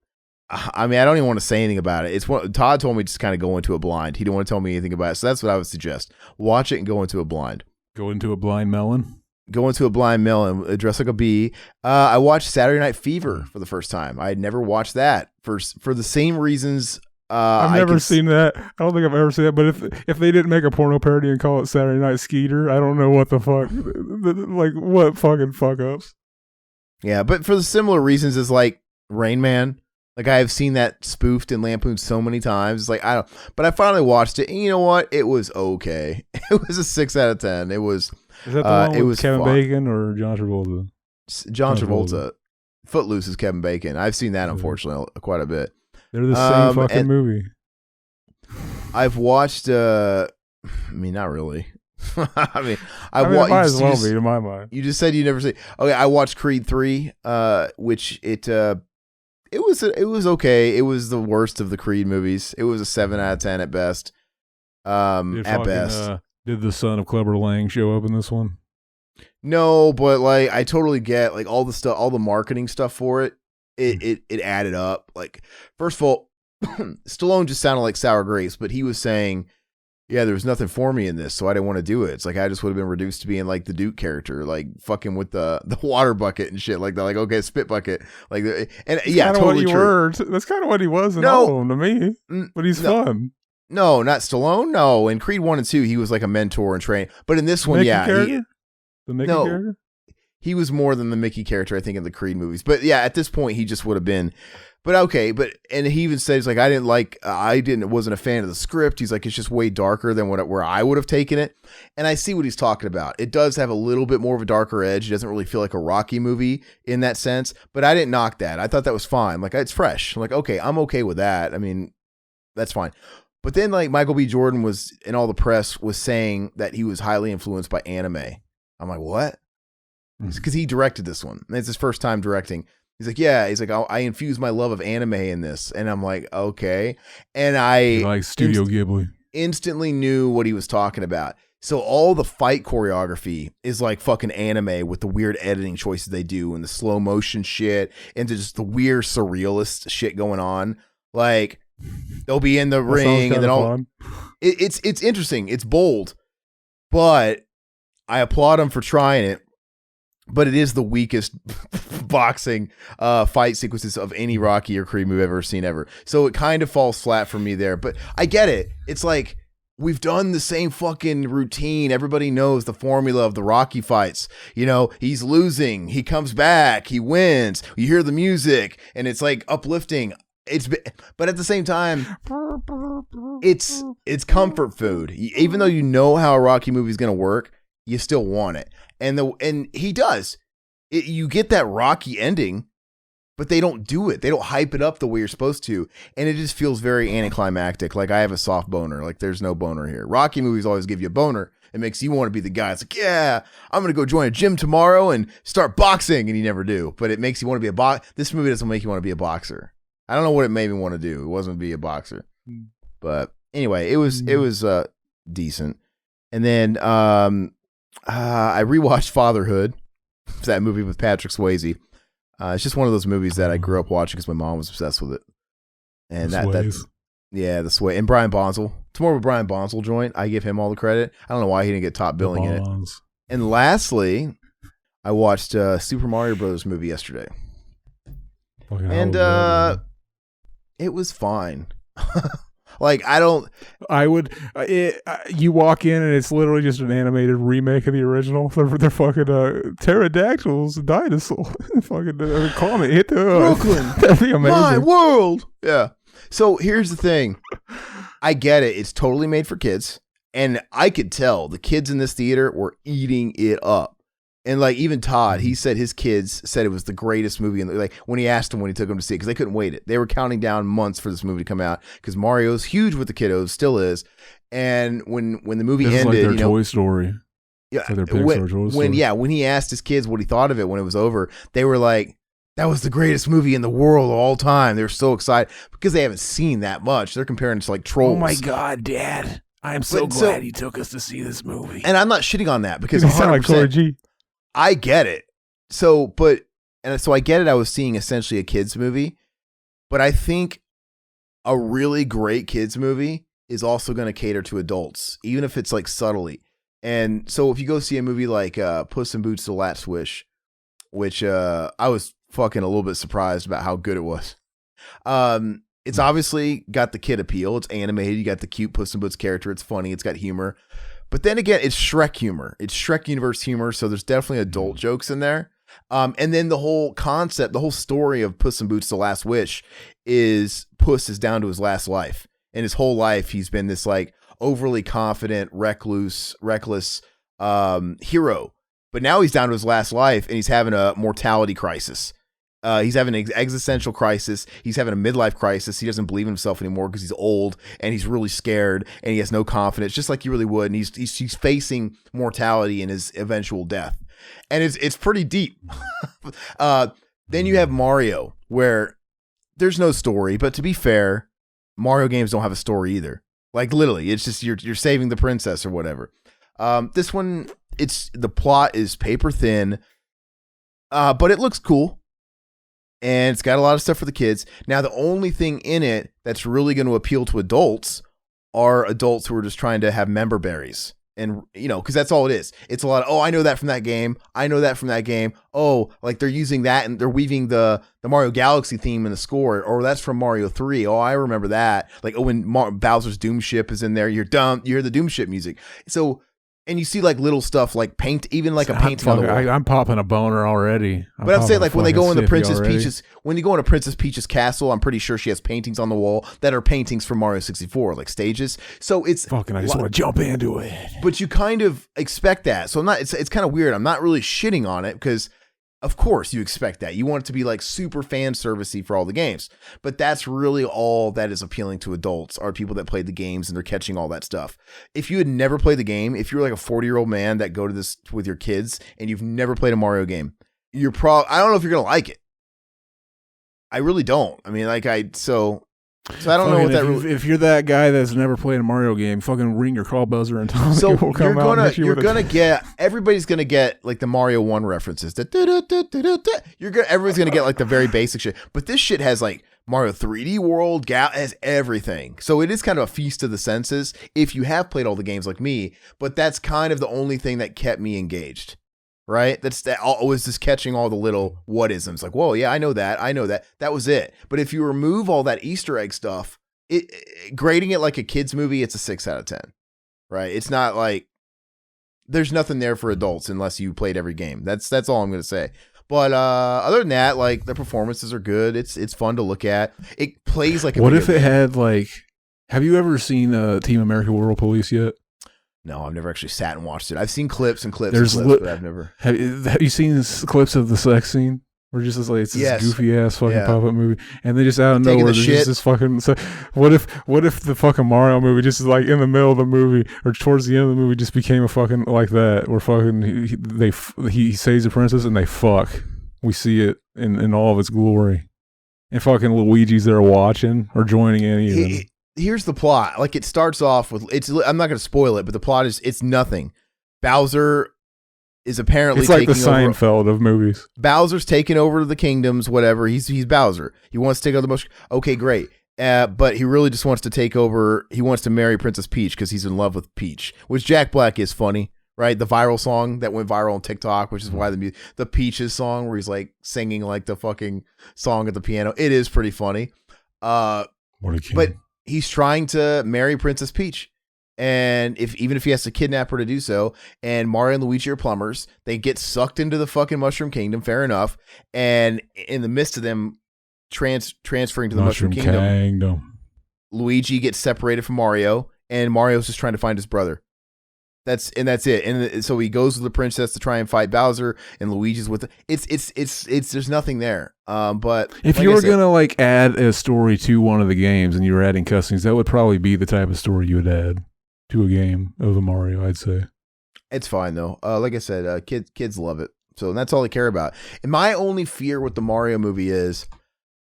I mean, I don't even want to say anything about it. It's what Todd told me, just kind of go into a blind. He didn't want to tell me anything about it. So that's what I would suggest. Watch it and go into a blind. Go into a blind melon? Go into a blind melon and dress like a bee. I watched Saturday Night Fever for the first time. I had never watched that for the same reasons. I've never seen that. I don't think I've ever seen that. But if they didn't make a porno parody and call it Saturday Night Skeeter, I don't know what the fuck. Like, what fucking fuck ups? Yeah, but for the similar reasons as like Rain Man. Like, I have seen that spoofed and lampooned so many times. It's like, but I finally watched it, and you know what? It was okay. It was a 6 out of 10. It was. Is that the one with Kevin Bacon or John Travolta? John Travolta. Footloose is Kevin Bacon. I've seen that, unfortunately, quite a bit. They're the same fucking movie. I've watched, I mean, not really. I mean, it might as well be, in my mind. You just said you never see. Okay, I watched Creed 3, which it was okay. It was the worst of the Creed movies. It was a 7 out of 10 at best. At best. Did the son of Clubber Lang show up in this one? No, but like I totally get like all the stuff, all the marketing stuff for it. It added up. Like, first of all, Stallone just sounded like sour grapes, but he was saying, yeah, there was nothing for me in this, so I didn't want to do it. It's like I just would have been reduced to being like the Duke character, like fucking with the water bucket and shit like that. Like, okay, spit bucket, like, and that's yeah, totally what true. That's kind of what he was in all of them to me. But he's fun. No, not Stallone. No, in Creed 1 and 2, he was like a mentor and training. But in this one, the Mickey character. He was more than the Mickey character, I think, in the Creed movies. But yeah, at this point, he just would have been. But okay, and he even says like wasn't a fan of the script. He's like, it's just way darker than where I would have taken it. And I see what he's talking about. It does have a little bit more of a darker edge. It doesn't really feel like a Rocky movie in that sense. But I didn't knock that. I thought that was fine. Like, it's fresh. I'm like, okay, I'm okay with that. I mean, that's fine. But then like Michael B. Jordan was in all the press was saying that he was highly influenced by anime. I'm like, what? Because he directed this one. It's his first time directing. He's like, yeah. He's like, I infused my love of anime in this. And I'm like, okay. And I like Studio Ghibli. Instantly knew what he was talking about. So all the fight choreography is like fucking anime with the weird editing choices they do and the slow motion shit and just the weird surrealist shit going on. Like, they'll be in the ring and then all. It's interesting. It's bold, but I applaud him for trying it. But it is the weakest boxing fight sequences of any Rocky or Creed movie I've ever seen ever. So it kind of falls flat for me there. But I get it. It's like we've done the same fucking routine. Everybody knows the formula of the Rocky fights. You know, he's losing. He comes back. He wins. You hear the music and it's like uplifting. But at the same time, it's comfort food. Even though you know how a Rocky movie is going to work, you still want it. And he does. You get that Rocky ending, but they don't do it. They don't hype it up the way you're supposed to. And it just feels very anticlimactic. Like, I have a soft boner. Like, there's no boner here. Rocky movies always give you a boner. It makes you want to be the guy. It's like, yeah, I'm going to go join a gym tomorrow and start boxing. And you never do. But it makes you want to be a boxer. This movie doesn't make you want to be a boxer. I don't know what it made me want to do. It wasn't be a boxer. But anyway, it was decent. And then I rewatched Fatherhood. It's that movie with Patrick Swayze. It's just one of those movies that I grew up watching because my mom was obsessed with it. And the Sway and Brian Bonsall. It's more of a Brian Bonsall joint. I give him all the credit. I don't know why he didn't get top billing in it. And lastly, I watched Super Mario Brothers movie yesterday. And it was fine. Like, you walk in and it's literally just an animated remake of the original. They're fucking pterodactyls, dinosaur, fucking comet hit the Brooklyn. That'd be amazing. My world. Yeah. So here's the thing. I get it. It's totally made for kids. And I could tell the kids in this theater were eating it up. And like even Todd, he said his kids said it was the greatest movie. And like when he asked them when he took them to see it, because they couldn't wait it. They were counting down months for this movie to come out because Mario's huge with the kiddos, still is. And when the movie ended, like their Toy Story. Yeah, like their Pixar Toy Story. When he asked his kids what he thought of it when it was over, they were like, "That was the greatest movie in the world of all time." They were so excited because they haven't seen that much. They're comparing it to like Trolls. Oh my God, Dad! I'm so glad you took us to see this movie. And I'm not shitting on that because you sound like Troy G. I get it. So I get it. I was seeing essentially a kid's movie, But I think a really great kids movie is also going to cater to adults, even if it's like subtly. And so if you go see a movie like Puss in Boots: The Last Wish, which I was fucking a little bit surprised about how good it was. It's obviously got the kid appeal. It's animated. You got the cute Puss in Boots character. It's funny. It's got humor. But then again, it's Shrek humor. It's Shrek universe humor. So there's definitely adult jokes in there. And then the whole concept, the whole story of Puss in Boots: The Last Wish is Puss is down to his last life. And his whole life, he's been this like overly confident, reckless hero. But now he's down to his last life and he's having a mortality crisis. He's having an existential crisis. He's having a midlife crisis. He doesn't believe in himself anymore because he's old and he's really scared and he has no confidence, just like he really would. And he's facing mortality and his eventual death. And it's pretty deep. Then you have Mario, where there's no story. But to be fair, Mario games don't have a story either. Like literally, it's just you're saving the princess or whatever. This one, the plot is paper thin, but it looks cool. And it's got a lot of stuff for the kids. Now, the only thing in it that's really going to appeal to adults are adults who are just trying to have member berries. And, because that's all it is. It's a lot of, I know that from that game. I know that from that game. Oh, like they're using that and they're weaving the Mario Galaxy theme in the score. Or that's from Mario 3. Oh, I remember that. Like, when Bowser's Doom Ship is in there, you hear the Doom Ship music. So... And you see like little stuff like even like a painting on the wall. I'm popping a boner already. But I'm saying like when they go into Princess Peach's castle, I'm pretty sure she has paintings on the wall that are paintings from Mario 64, like stages. So it's fucking. I just want to jump into it. But you kind of expect that. So it's kind of weird. I'm not really shitting on it because of course you expect that. You want it to be like super fan servicey for all the games. But that's really all that is appealing to adults are people that played the games and they're catching all that stuff. If you had never played the game, if you're like a 40-year-old man that go to this with your kids and you've never played a Mario game, I don't know if you're going to like it. I really don't. I mean, so I don't know what that really... If you're that guy that's never played a Mario game, fucking ring your call buzzer and tell so we'll come everybody's gonna get like the Mario 1 references. Everybody's gonna get like the very basic shit. But this shit has like Mario 3D World, has everything. So it is kind of a feast of the senses if you have played all the games like me. But that's kind of the only thing that kept me engaged. Right? That was just catching all the little what-isms. Like, whoa, yeah, I know that. That was it. But if you remove all that Easter egg stuff, grading it like a kid's movie, it's a 6 out of 10. Right? It's not like there's nothing there for adults unless you played every game. That's all I'm going to say. But other than that, like the performances are good. It's fun to look at. It plays like a What if it had like have you ever seen Team America World Police yet? No, I've never actually sat and watched it. I've seen clips, but I've never. Have you seen clips of the sex scene? Where just it's this goofy ass fucking pop-up movie, and they just out of nowhere there's just this fucking. So what if the fucking Mario movie just is like in the middle of the movie or towards the end of the movie just became a fucking like that where fucking he saves the princess and they fuck. We see it in all of its glory, and fucking Luigi's there watching or joining in even. Here's the plot. Like it starts off with I'm not going to spoil it, but the plot is it's nothing. Bowser is apparently it's like taking the Seinfeld of movies. Bowser's taking over the kingdoms, whatever. He's Bowser. He wants to take over the most. Okay, great. But he really just wants to take over. He wants to marry Princess Peach because he's in love with Peach, which Jack Black is funny, right? The viral song that went viral on TikTok, which is why the Peaches song where he's like singing like the fucking song at the piano. It is pretty funny. But he's trying to marry Princess Peach. And even if he has to kidnap her to do so, and Mario and Luigi are plumbers, they get sucked into the fucking Mushroom Kingdom, fair enough. And in the midst of them transferring to the Mushroom Kingdom, Luigi gets separated from Mario, and Mario's just trying to find his brother. That's it. And so he goes with the princess to try and fight Bowser, and Luigi's with it's there's nothing there. But if you were gonna like add a story to one of the games and you were adding cutscenes, that would probably be the type of story you would add to a game of a Mario, I'd say. It's fine though. Like I said, kids love it, so that's all they care about. And my only fear with the Mario movie is,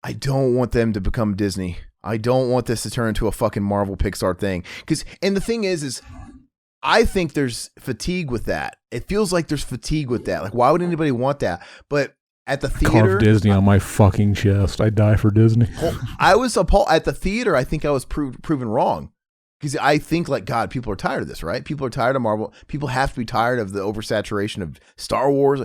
I don't want them to become Disney. I don't want this to turn into a fucking Marvel Pixar thing. And the thing is I think there's fatigue with that. It feels like there's fatigue with that. Like, why would anybody want that? But at the theater. Carve Disney on my fucking chest. I die for Disney. I was appalled at the theater. I think I was proven wrong. Because I think, like, God, people are tired of this, right? People are tired of Marvel. People have to be tired of the oversaturation of Star Wars.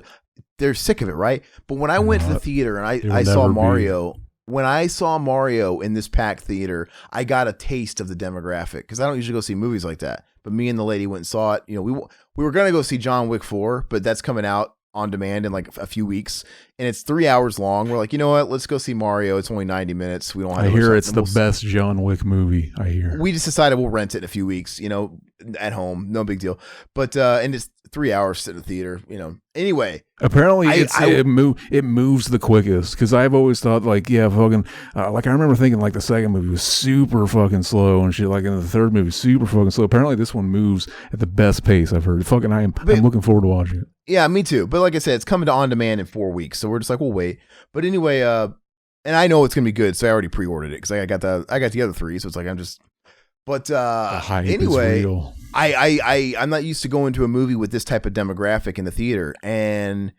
They're sick of it, right? But when I went to the theater and I saw Mario, when I saw Mario in this packed theater, I got a taste of the demographic. Because I don't usually go see movies like that. But me and the lady went and saw it. You know, we were going to go see John Wick 4, but that's coming out on demand in like a few weeks, and it's 3 hours long. We're like, you know what? Let's go see Mario. It's only 90 minutes. We don't have. I hear it's the best John Wick movie. I hear. We just decided we'll rent it in a few weeks. You know, at home, no big deal. But and it's 3 hours to the theater. You know. Anyway, apparently it moves the quickest, because I've always thought like, yeah, fucking like I remember thinking like the second movie was super fucking slow and shit. Like in the third movie, super fucking slow. Apparently this one moves at the best pace I've heard. Fucking, I'm looking forward to watching it. Yeah, me too. But like I said, it's coming to on demand in 4 weeks, so we're just like, we'll wait. But anyway, and I know it's gonna be good, so I already pre-ordered it because I got the other 3, so it's like I'm just. But anyway, I'm not used to going to a movie with this type of demographic in the theater, and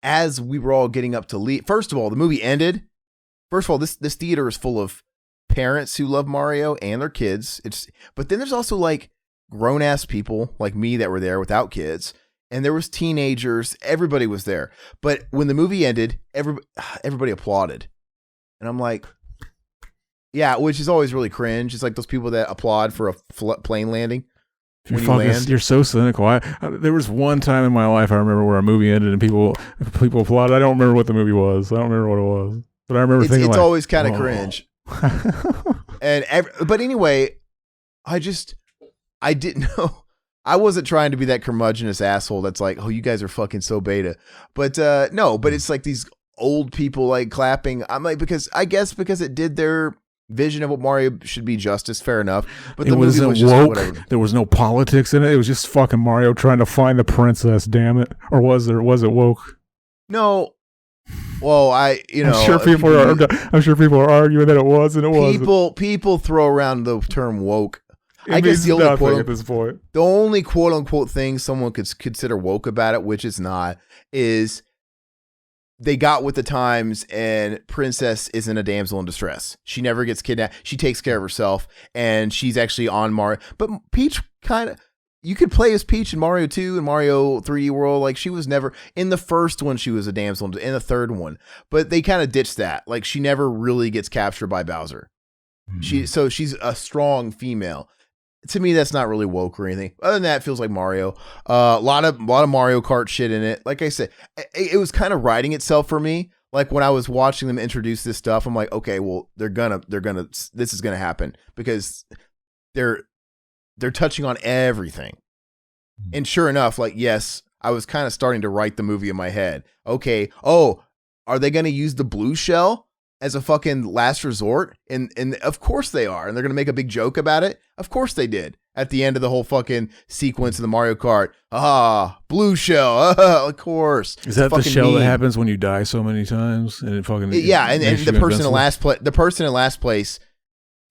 as we were all getting up to leave, first of all, the movie ended. First of all, this theater is full of parents who love Mario and their kids. But then there's also like grown ass people like me that were there without kids. And there was teenagers. Everybody was there. But when the movie ended, everybody applauded. And I'm like, yeah, which is always really cringe. It's like those people that applaud for a plane landing. You're so cynical. There was one time in my life I remember where a movie ended and people applauded. I don't remember what the movie was. I don't remember what it was. But I remember thinking it's like, always kind of cringe. But anyway, I didn't know. I wasn't trying to be that curmudgeonous asshole that's like, oh, you guys are fucking so beta. But no, but it's like these old people like clapping. I'm like, because it did their vision of what Mario should be justice, fair enough. But the movie was just woke. Whatever. There was no politics in it. It was just fucking Mario trying to find the princess, damn it. Or was it woke? No. Well, I'm sure people are arguing that it was and it wasn't. People throw around the term woke. I guess the only quote at this point. The only quote unquote thing someone could consider woke about it, which it's not, is they got with the times and Princess isn't a damsel in distress. She never gets kidnapped. She takes care of herself and she's actually on Mario. But Peach you could play as Peach in Mario 2 and Mario 3D World. Like she was never in the first one. She was a damsel in the third one, but they kind of ditched that. Like she never really gets captured by Bowser. So she's a strong female. To me, that's not really woke or anything. Other than that, it feels like Mario. A lot of Mario Kart shit in it. Like I said, it was kind of writing itself for me. Like when I was watching them introduce this stuff, I'm like, okay, well, this is gonna happen because they're touching on everything. And sure enough, like yes, I was kind of starting to write the movie in my head. Okay, are they gonna use the blue shell as a fucking last resort? And of course they are. And they're going to make a big joke about it. Of course they did. At the end of the whole fucking sequence of the Mario Kart. Blue shell. Of course. Is that the shell that happens when you die so many times? And it fucking and the person in last place,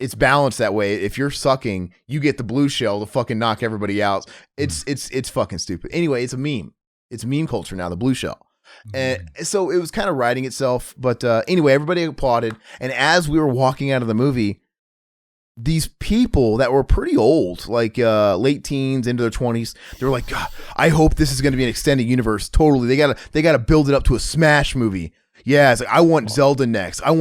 it's balanced that way. If you're sucking, you get the blue shell to fucking knock everybody out. It's fucking stupid. Anyway, it's a meme. It's meme culture now, the blue shell. And so it was kind of writing itself. But anyway, everybody applauded. And as we were walking out of the movie, these people that were pretty old, like late teens into their 20s, they were like, God, I hope this is going to be an extended universe. Totally. They gotta build it up to a Smash movie. Yeah, it's like, I want Zelda next. I'm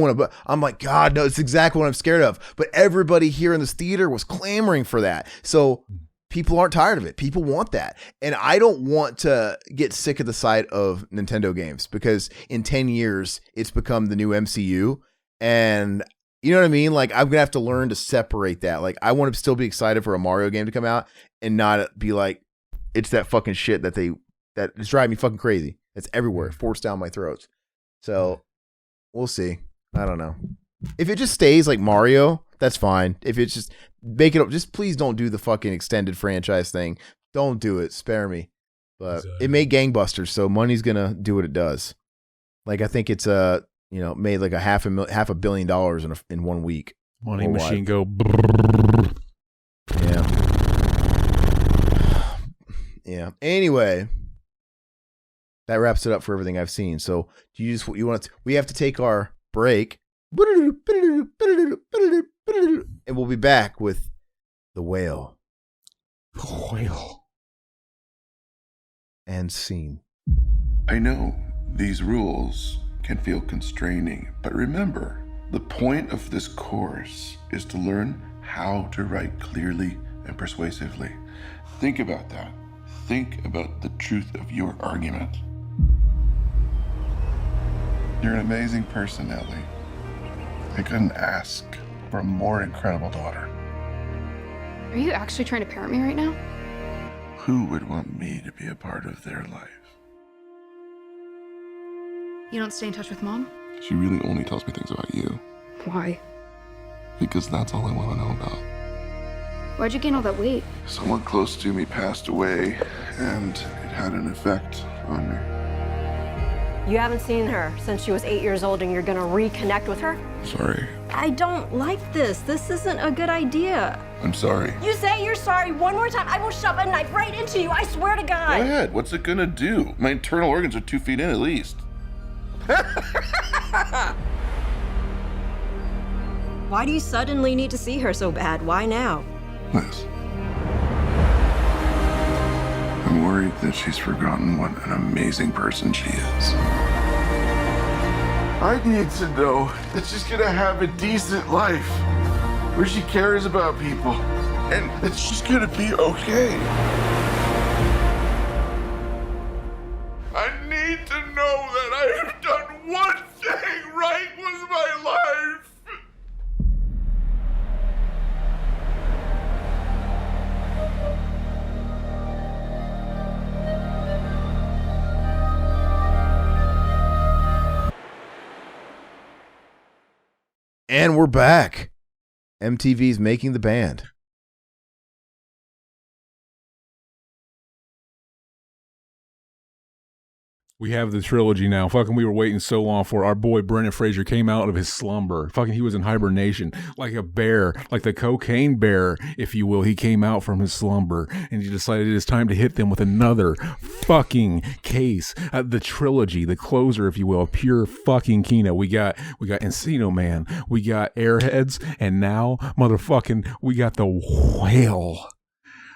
like, God, no, it's exactly what I'm scared of. But everybody here in this theater was clamoring for that. So people aren't tired of it. People want that. And I don't want to get sick of the sight of Nintendo games because in 10 years, it's become the new MCU. And you know what I mean? Like, I'm going to have to learn to separate that. Like, I want to still be excited for a Mario game to come out and not be like, it's that fucking shit that is driving me fucking crazy. It's everywhere, forced down my throats. So we'll see. I don't know. If it just stays like Mario, that's fine. If it's just make it up, just please don't do the fucking extended franchise thing. Don't do it. Spare me. But it made gangbusters, so money's gonna do what it does. Like I think it's made like $500 million in 1 week. Money machine go. Yeah. Anyway, that wraps it up for everything I've seen. So we have to take our break, and we'll be back with The Whale. Whale. And scene. I know these rules can feel constraining, but remember, the point of this course is to learn how to write clearly and persuasively. Think about that. Think about the truth of your argument. You're an amazing person, Ellie. I couldn't ask for a more incredible daughter. Are you actually trying to parent me right now? Who would want me to be a part of their life? You don't stay in touch with Mom? She really only tells me things about you. Why? Because that's all I want to know about. Why'd you gain all that weight? Someone close to me passed away, and it had an effect on me. You haven't seen her since she was 8 years old and you're gonna reconnect with her? Sorry. I don't like this. This isn't a good idea. I'm sorry. You say you're sorry one more time, I will shove a knife right into you, I swear to God. Go ahead. What's it gonna do? My internal organs are 2 feet in at least. Why do you suddenly need to see her so bad? Why now? Liz. I'm worried that she's forgotten what an amazing person she is. I need to know that she's gonna have a decent life where she cares about people and that she's gonna be okay. I need to know that I have done one thing right with my life. And we're back. MTV's Making the Band. We have the trilogy now. Fucking, we were waiting so long for our boy Brendan Fraser came out of his slumber. Fucking, he was in hibernation like a bear, like the cocaine bear, if you will. He came out from his slumber and he decided it's time to hit them with another fucking case. The trilogy, the closer, if you will, pure fucking Kino. We got Encino Man, we got Airheads, and now motherfucking we got The Whale,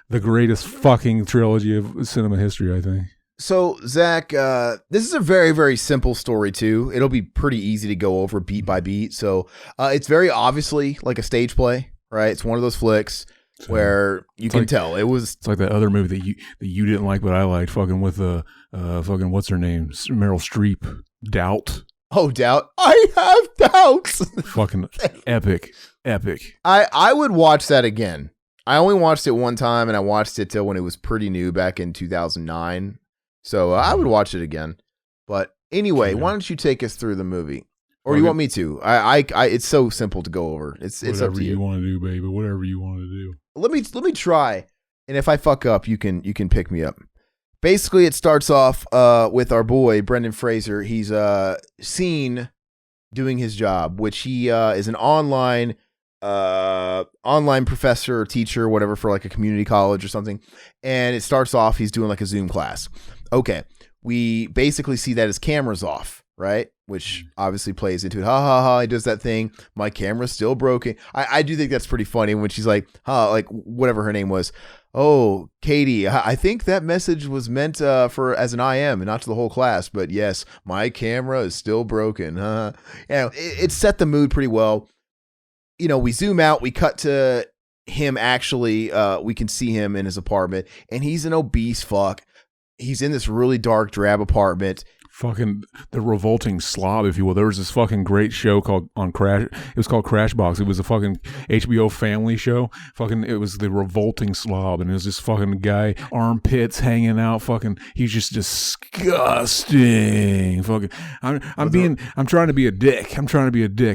the greatest fucking trilogy of cinema history, I think. So, Zach, this is a very, very simple story, too. It'll be pretty easy to go over beat by beat. So, it's very obviously like a stage play, right? It's one of those flicks where you can tell it was. It's like that other movie that you didn't like, but I liked, fucking with fucking what's her name, Meryl Streep, Doubt. Oh, Doubt. I have doubts. Fucking epic. I would watch that again. I only watched it one time, and I watched it till when it was pretty new back in 2009. So I would watch it again. But anyway, why don't you take us through the movie? Or you want me to? I it's so simple to go over. It's up to you. Whatever you want to do, baby. Whatever you want to do. Let me try. And if I fuck up, you can pick me up. Basically, it starts off with our boy Brendan Fraser. He's seen doing his job, which he is an online professor or teacher, whatever, for like a community college or something. And it starts off, he's doing like a Zoom class. Okay. We basically see that his camera's off, right? Which obviously plays into it. Ha ha ha. He does that thing. My camera's still broken. I do think that's pretty funny when she's like, like whatever her name was. Oh, Katie, I think that message was meant for as an IM and not to the whole class. But yes, my camera is still broken. It set the mood pretty well. You know, we zoom out, we cut to him actually, we can see him in his apartment, and he's an obese fuck. He's in this really dark, drab apartment. Fucking the revolting slob, if you will. There was this fucking great show called It was called Crashbox. It was a fucking HBO family show. Fucking, it was the revolting slob, and it was this fucking guy, armpits hanging out. Fucking, he's just disgusting. Fucking, I'm trying to be a dick.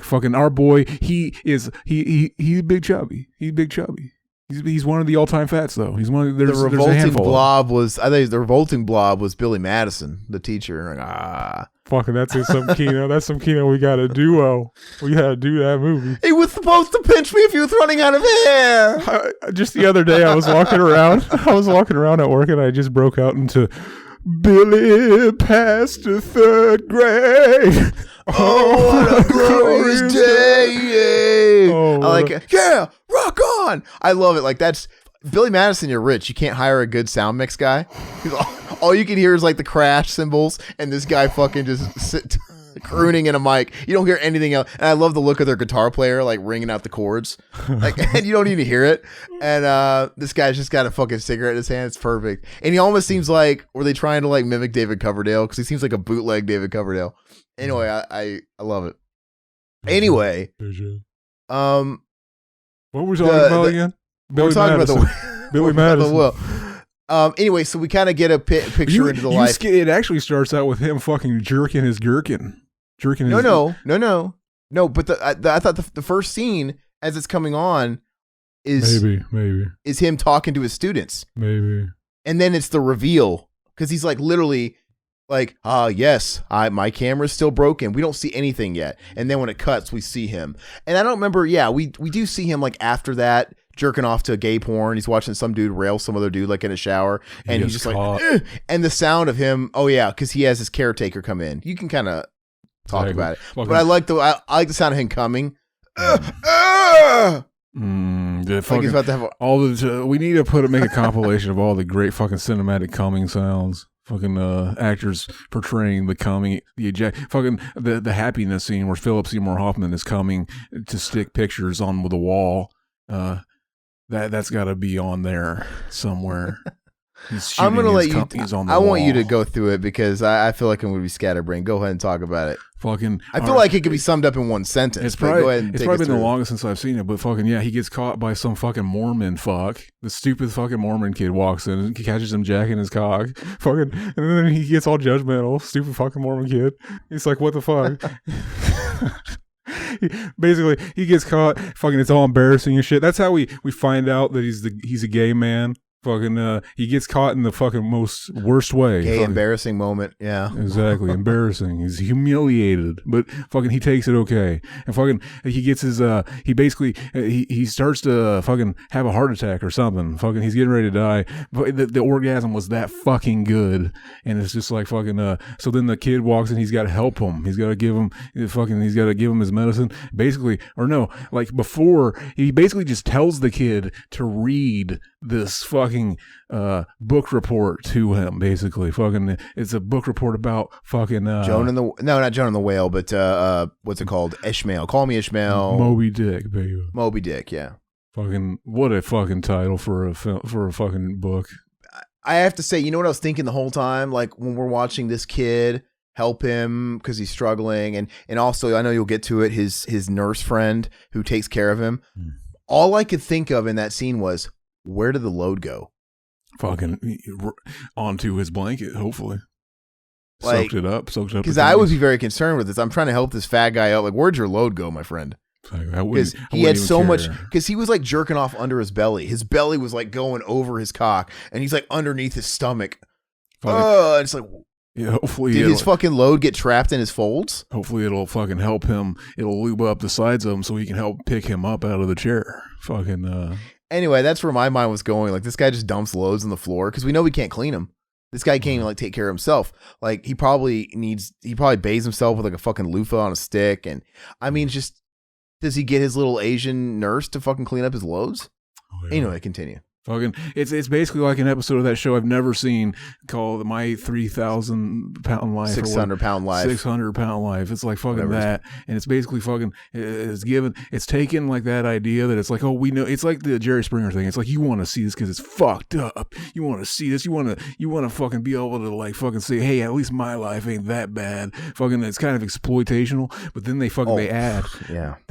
Fucking, our boy, he's big chubby. He's big chubby. He's one of the all-time fats, though. He's one of the revolting blob was. I think the revolting blob was Billy Madison, the teacher. Fucking, that's some Kino. That's some Kino. We got a duo. We got to do that movie. He was supposed to pinch me if he was running out of air. Just the other day, I was walking around. at work, and I just broke out into Billy passed the 3rd grade. Oh, what a glorious day! Oh, I like it. Yeah, rock on! I love it. Like that's Billy Madison. You're rich. You can't hire a good sound mix guy. All you can hear is like the crash cymbals, and this guy fucking just crooning in a mic. You don't hear anything else. And I love the look of their guitar player, like ringing out the chords, like, and you don't even hear it. And this guy's just got a fucking cigarette in his hand. It's perfect. And he almost seems like, were they trying to like mimic David Coverdale? Because he seems like a bootleg David Coverdale. Anyway, I love it. Anyway, what were we talking about again? We're talking about Billy Madison. Anyway, so we kind of get a picture into the life. It actually starts out with him fucking jerking his gherkin. No. But I thought the first scene as it's coming on is maybe is him talking to his students. Maybe. And then it's the reveal because he's like literally like, yes, my camera's still broken. We don't see anything yet. And then when it cuts, we see him. And I don't remember. Yeah, we do see him like after that jerking off to gay porn. He's watching some dude rail some other dude like in a shower, and he's just like, and the sound of him. Oh yeah, because he has his caretaker come in. You can kind of talk about it, but I like the sound of him coming. Like he's about to have all the. We need to make a compilation of all the great fucking cinematic coming sounds. Fucking actors portraying the coming, the happiness scene where Philip Seymour Hoffman is coming to stick pictures on the wall. That's got to be on there somewhere. I'm gonna let you. I want you to wall. go through it because I feel like I'm gonna be scatterbrained. Go ahead and talk about it. I feel like it could be summed up in one sentence. It's probably, go ahead and it's take probably us been the through longest since I've seen it. But fucking yeah, he gets caught by some fucking Mormon fuck. The stupid fucking Mormon kid walks in and catches him jacking his cock. Fucking, and then he gets all judgmental. Stupid fucking Mormon kid. He's like, what the fuck? Basically, he gets caught. Fucking, it's all embarrassing and shit. That's how we find out that he's a gay man. Fucking, he gets caught in the fucking worst way. Gay, fucking, embarrassing moment. Yeah, exactly. Embarrassing. He's humiliated, but fucking he takes it okay. And fucking he gets his he basically he starts to fucking have a heart attack or something. Fucking he's getting ready to die. But the orgasm was that fucking good, and it's just like fucking. So then the kid walks in. He's got to help him. He's got to give him He's got to give him his medicine. Basically, or no, like before he basically just tells the kid to read this fucking book report to him. Basically, fucking, it's a book report about fucking not Joan and the Whale, but what's it called? Ishmael. Call Me Ishmael. Moby Dick, baby. Moby Dick. Yeah. Fucking, what a fucking title for a fucking book. I have to say, you know what I was thinking the whole time? Like when we're watching this kid help him because he's struggling, and also I know you'll get to it. His nurse friend who takes care of him. All I could think of in that scene was, where did the load go? Fucking onto his blanket, hopefully. Like, soaked it up. Because I would be very concerned with this. I'm trying to help this fat guy out. Like, where'd your load go, my friend? Because he had so much. Because he was like jerking off under his belly. His belly was like going over his cock, and he's like underneath his stomach. It's like, yeah, hopefully did his fucking load get trapped in his folds? Hopefully it'll fucking help him. It'll lube up the sides of him so he can help pick him up out of the chair. Fucking. Anyway, that's where my mind was going. Like, this guy just dumps loads on the floor because we know we can't clean him. This guy can't even like take care of himself. Like, he probably bathes himself with like a fucking loofah on a stick. And I mean, just, does he get his little Asian nurse to fucking clean up his loads? Oh, yeah. Anyway, continue. Fucking, it's basically like an episode of that show I've never seen called My 3,000 Pound Life. 600 Pound Life. 600 Pound Life. It's like fucking that. And it's basically fucking, it's taken like that idea that it's like, oh, we know, it's like the Jerry Springer thing. It's like, you want to see this because it's fucked up. You want to see this. You want to fucking be able to like fucking say, hey, at least my life ain't that bad. Fucking, it's kind of exploitational, but then they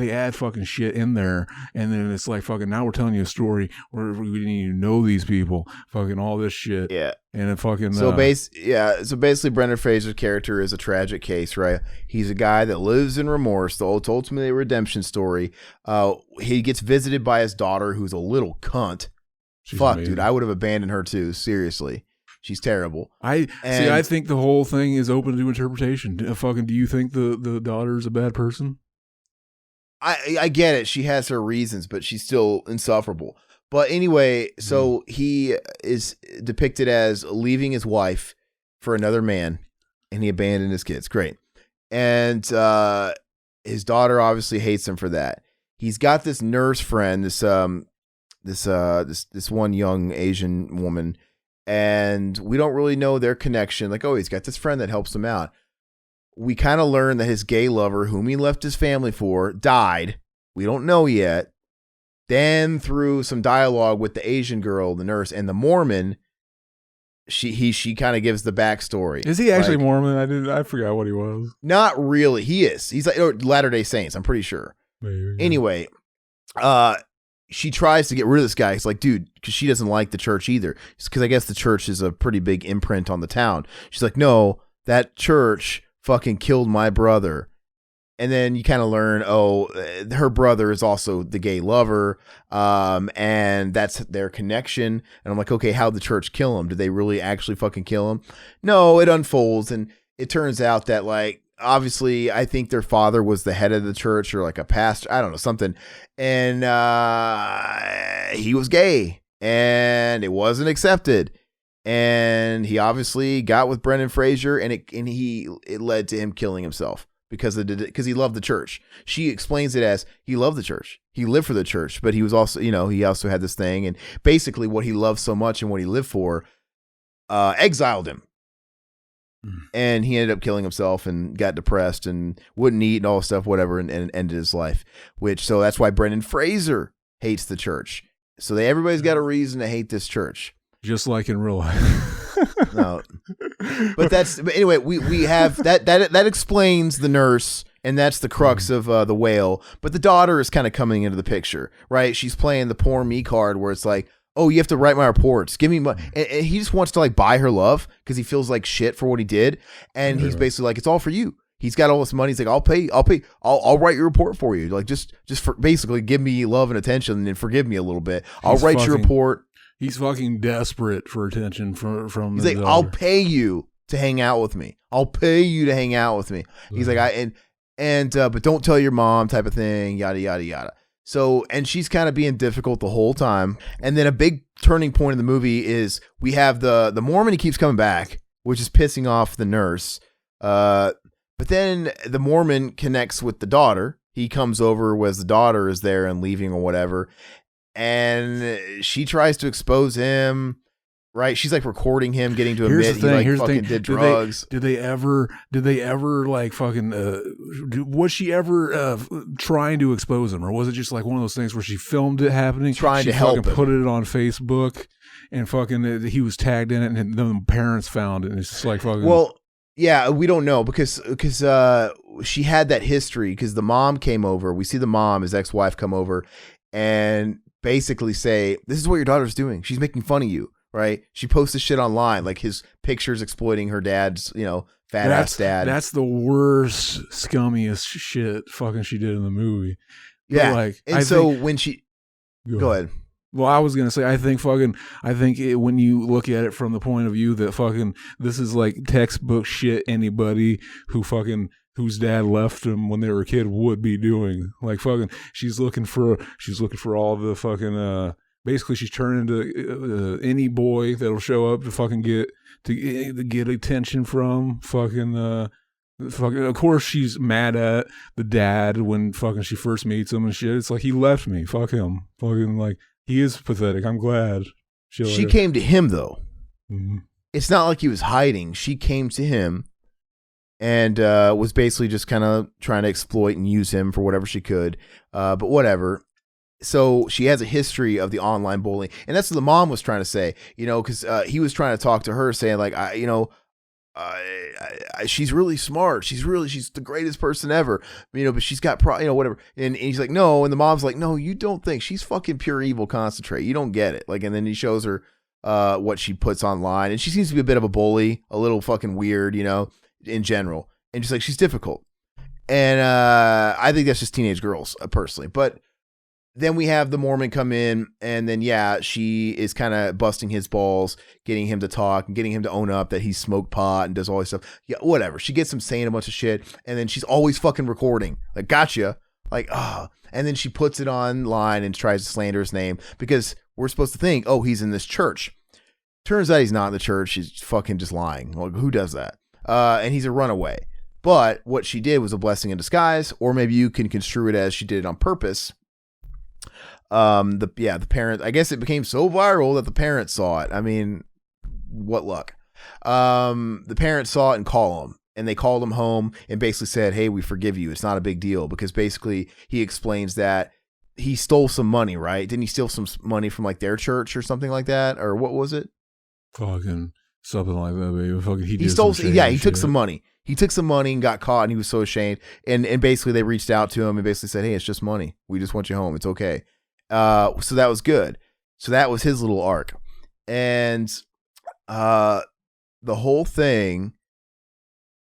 add fucking shit in there. And then it's like, fucking, now we're telling you a story where we need you know these people, fucking all this shit. Yeah. And it fucking so basically Brendan Fraser's character is a tragic case, right? He's a guy that lives in remorse, the ultimately redemption story. He gets visited by his daughter, who's a little cunt. She's amazing. Dude, I would have abandoned her too, seriously. She's terrible. I think the whole thing is open to interpretation. Fucking, do you think the daughter's a bad person? I get it. She has her reasons, but she's still insufferable. But anyway, so he is depicted as leaving his wife for another man, and he abandoned his kids. Great. And his daughter obviously hates him for that. He's got this nurse friend, this one young Asian woman, and we don't really know their connection. Like, oh, he's got this friend that helps him out. We kind of learn that his gay lover, whom he left his family for, died. We don't know yet. Then through some dialogue with the Asian girl, the nurse, and the Mormon, she kind of gives the backstory. Is he actually Mormon? I forgot what he was. Not really. He is. He's like Latter-day Saints, I'm pretty sure. Maybe. Anyway, she tries to get rid of this guy. It's like, dude, because she doesn't like the church either. Because I guess the church is a pretty big imprint on the town. She's like, no, that church fucking killed my brother. And then you kind of learn, her brother is also the gay lover, and that's their connection. And I'm like, okay, how'd the church kill him? Did they really actually fucking kill him? No, it unfolds, and it turns out that, like, obviously, I think their father was the head of the church or like a pastor, I don't know, something. And he was gay, and it wasn't accepted. And he obviously got with Brendan Fraser, and it led to him killing himself. Because he loved the church. She explains it as he loved the church. He lived for the church, but he was also, he also had this thing. And basically what he loved so much and what he lived for exiled him. And he ended up killing himself and got depressed and wouldn't eat and all this stuff, whatever, and ended his life. So that's why Brendan Fraser hates the church. So everybody's got a reason to hate this church. Just like in real life. No, but anyway, we have that explains the nurse, and that's the crux of the whale. But the daughter is kind of coming into the picture, right? She's playing the poor me card, where it's like, oh, you have to write my reports, give me money, and he just wants to like buy her love because he feels like shit for what he did, and he's basically like, it's all for you. He's got all this money. He's like, I'll write your report for you. Like just for basically give me love and attention and forgive me a little bit. I'll write your report. He's fucking desperate for attention from He's like, daughter. I'll pay you to hang out with me. I'll pay you to hang out with me. He's like, but don't tell your mom, type of thing, yada, yada, yada. So, and she's kind of being difficult the whole time. And then a big turning point in the movie is we have the Mormon. He keeps coming back, which is pissing off the nurse. But then the Mormon connects with the daughter. He comes over as the daughter is there and leaving or whatever. And she tries to expose him, right? She's like recording him, getting to admit he fucking did drugs. Did they ever like fucking, was she ever trying to expose him? Or was it just like one of those things where she filmed it happening? Trying to help him. Put it on Facebook and fucking, he was tagged in it and then the parents found it. And it's just like fucking. Well, yeah, we don't know because she had that history because the mom came over. We see the mom, his ex-wife, come over and basically say, this is what your daughter's doing. She's making fun of you, right? She posts this shit online, like his pictures exploiting her dad's, fat ass dad. That's the worst, scummiest shit fucking she did in the movie. Yeah. But when she go ahead. Well, I was gonna say, I think when you look at it from the point of view that fucking this is like textbook shit anybody whose dad left him when they were a kid would be doing. Like fucking, she's looking for all the fucking basically she's turning to any boy that'll show up to fucking get attention from fucking. Of course, she's mad at the dad when fucking she first meets him and shit. It's like, he left me. Fuck him. Fucking like, he is pathetic. I'm glad. She came to him though. Mm-hmm. It's not like he was hiding. She came to him and was basically just kind of trying to exploit and use him for whatever she could. But whatever. So she has a history of the online bullying, and that's what the mom was trying to say. Because he was trying to talk to her, saying like, she's really smart. She's the greatest person ever. But she's got whatever. And he's like, no. And the mom's like, no, you don't think she's fucking pure evil concentrate. You don't get it. Like, and then he shows her what she puts online, and she seems to be a bit of a bully, a little fucking weird, in general. And just like, she's difficult. And I think that's just teenage girls, personally. But then we have the Mormon come in, and then, she is kind of busting his balls, getting him to talk and getting him to own up that he smoked pot and does all this stuff. Yeah, whatever. She gets him saying a bunch of shit, and then she's always fucking recording. Like, gotcha. Like, and then she puts it online and tries to slander his name because we're supposed to think, oh, he's in this church. Turns out he's not in the church. She's fucking just lying. Like, who does that? And he's a runaway. But what she did was a blessing in disguise, or maybe you can construe it as she did it on purpose. The parents, I guess it became so viral that the parents saw it. I mean, what luck. The parents saw it and they called him home and basically said, hey, we forgive you. It's not a big deal, because basically he explains that he stole some money, right? Didn't he steal some money from like their church or something like that? Or what was it? Fucking something like that, baby. Fucking he stole. Yeah, he took some money. He took some money and got caught, and he was so ashamed. And basically they reached out to him and basically said, hey, it's just money. We just want you home. It's okay. So that was good. So that was his little arc. And the whole thing,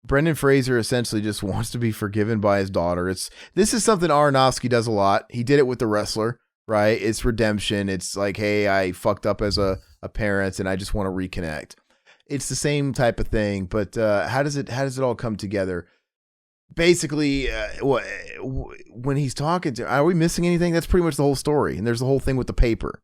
Brendan Fraser essentially just wants to be forgiven by his daughter. This is something Aronofsky does a lot. He did it with The Wrestler, right? It's redemption. It's like, hey, I fucked up as a parent and I just want to reconnect. It's the same type of thing, but how does it all come together? Basically, when he's talking to, are we missing anything? That's pretty much the whole story. And there's the whole thing with the paper.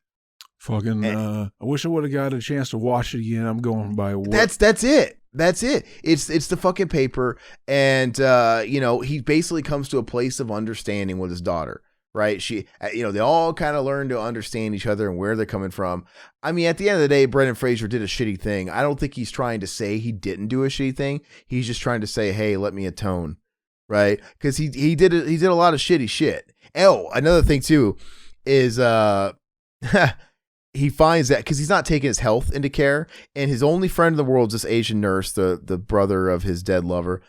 Fucking, I wish I would have got a chance to watch it again. I'm going by what? That's it. It's the fucking paper. And, he basically comes to a place of understanding with his daughter, right? She, they all kind of learn to understand each other and where they're coming from. I mean, at the end of the day, Brendan Fraser did a shitty thing. I don't think he's trying to say he didn't do a shitty thing. He's just trying to say, hey, let me atone, right? Because he did a lot of shitty shit. Oh, another thing too is he finds that because he's not taking his health into care, and his only friend in the world is this Asian nurse, the brother of his dead lover.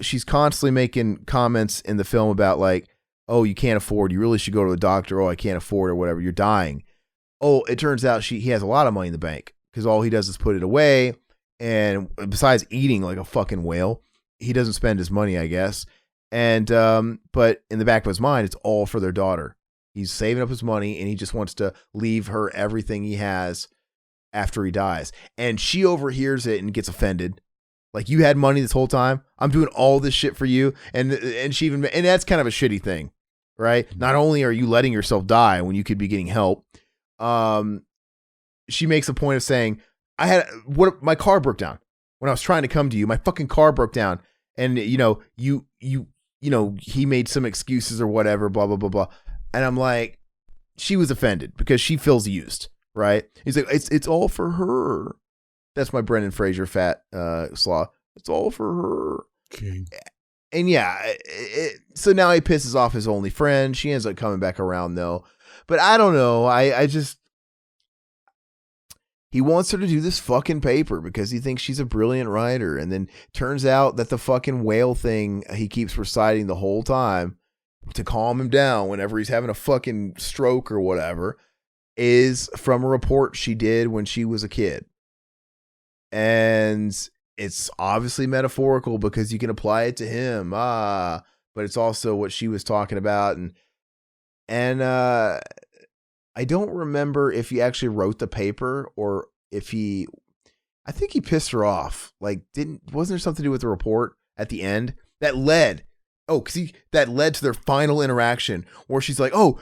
She's constantly making comments in the film about like, oh, you can't afford, you really should go to a doctor. Oh, I can't afford, or whatever. You're dying. Oh, it turns out he has a lot of money in the bank because all he does is put it away. And besides eating like a fucking whale, he doesn't spend his money, I guess. And, but in the back of his mind, it's all for their daughter. He's saving up his money and he just wants to leave her everything he has after he dies. And she overhears it and gets offended. Like, you had money this whole time. I'm doing all this shit for you. And that's kind of a shitty thing, right? Not only are you letting yourself die when you could be getting help, she makes a point of saying, my car broke down when I was trying to come to you. My fucking car broke down. And, he made some excuses or whatever, blah, blah, blah, blah. And I'm like, she was offended because she feels used, right? He's like, it's all for her. That's my Brendan Fraser fat slaw. It's all for her. King. And yeah, so now he pisses off his only friend. She ends up coming back around though. But I don't know. He wants her to do this fucking paper because he thinks she's a brilliant writer. And then turns out that the fucking whale thing he keeps reciting the whole time to calm him down whenever he's having a fucking stroke or whatever is from a report she did when she was a kid. And it's obviously metaphorical because you can apply it to him. But it's also what she was talking about. And I don't remember if he actually wrote the paper or if I think he pissed her off. Like, wasn't there something to do with the report at the end that led to their final interaction where she's like, oh,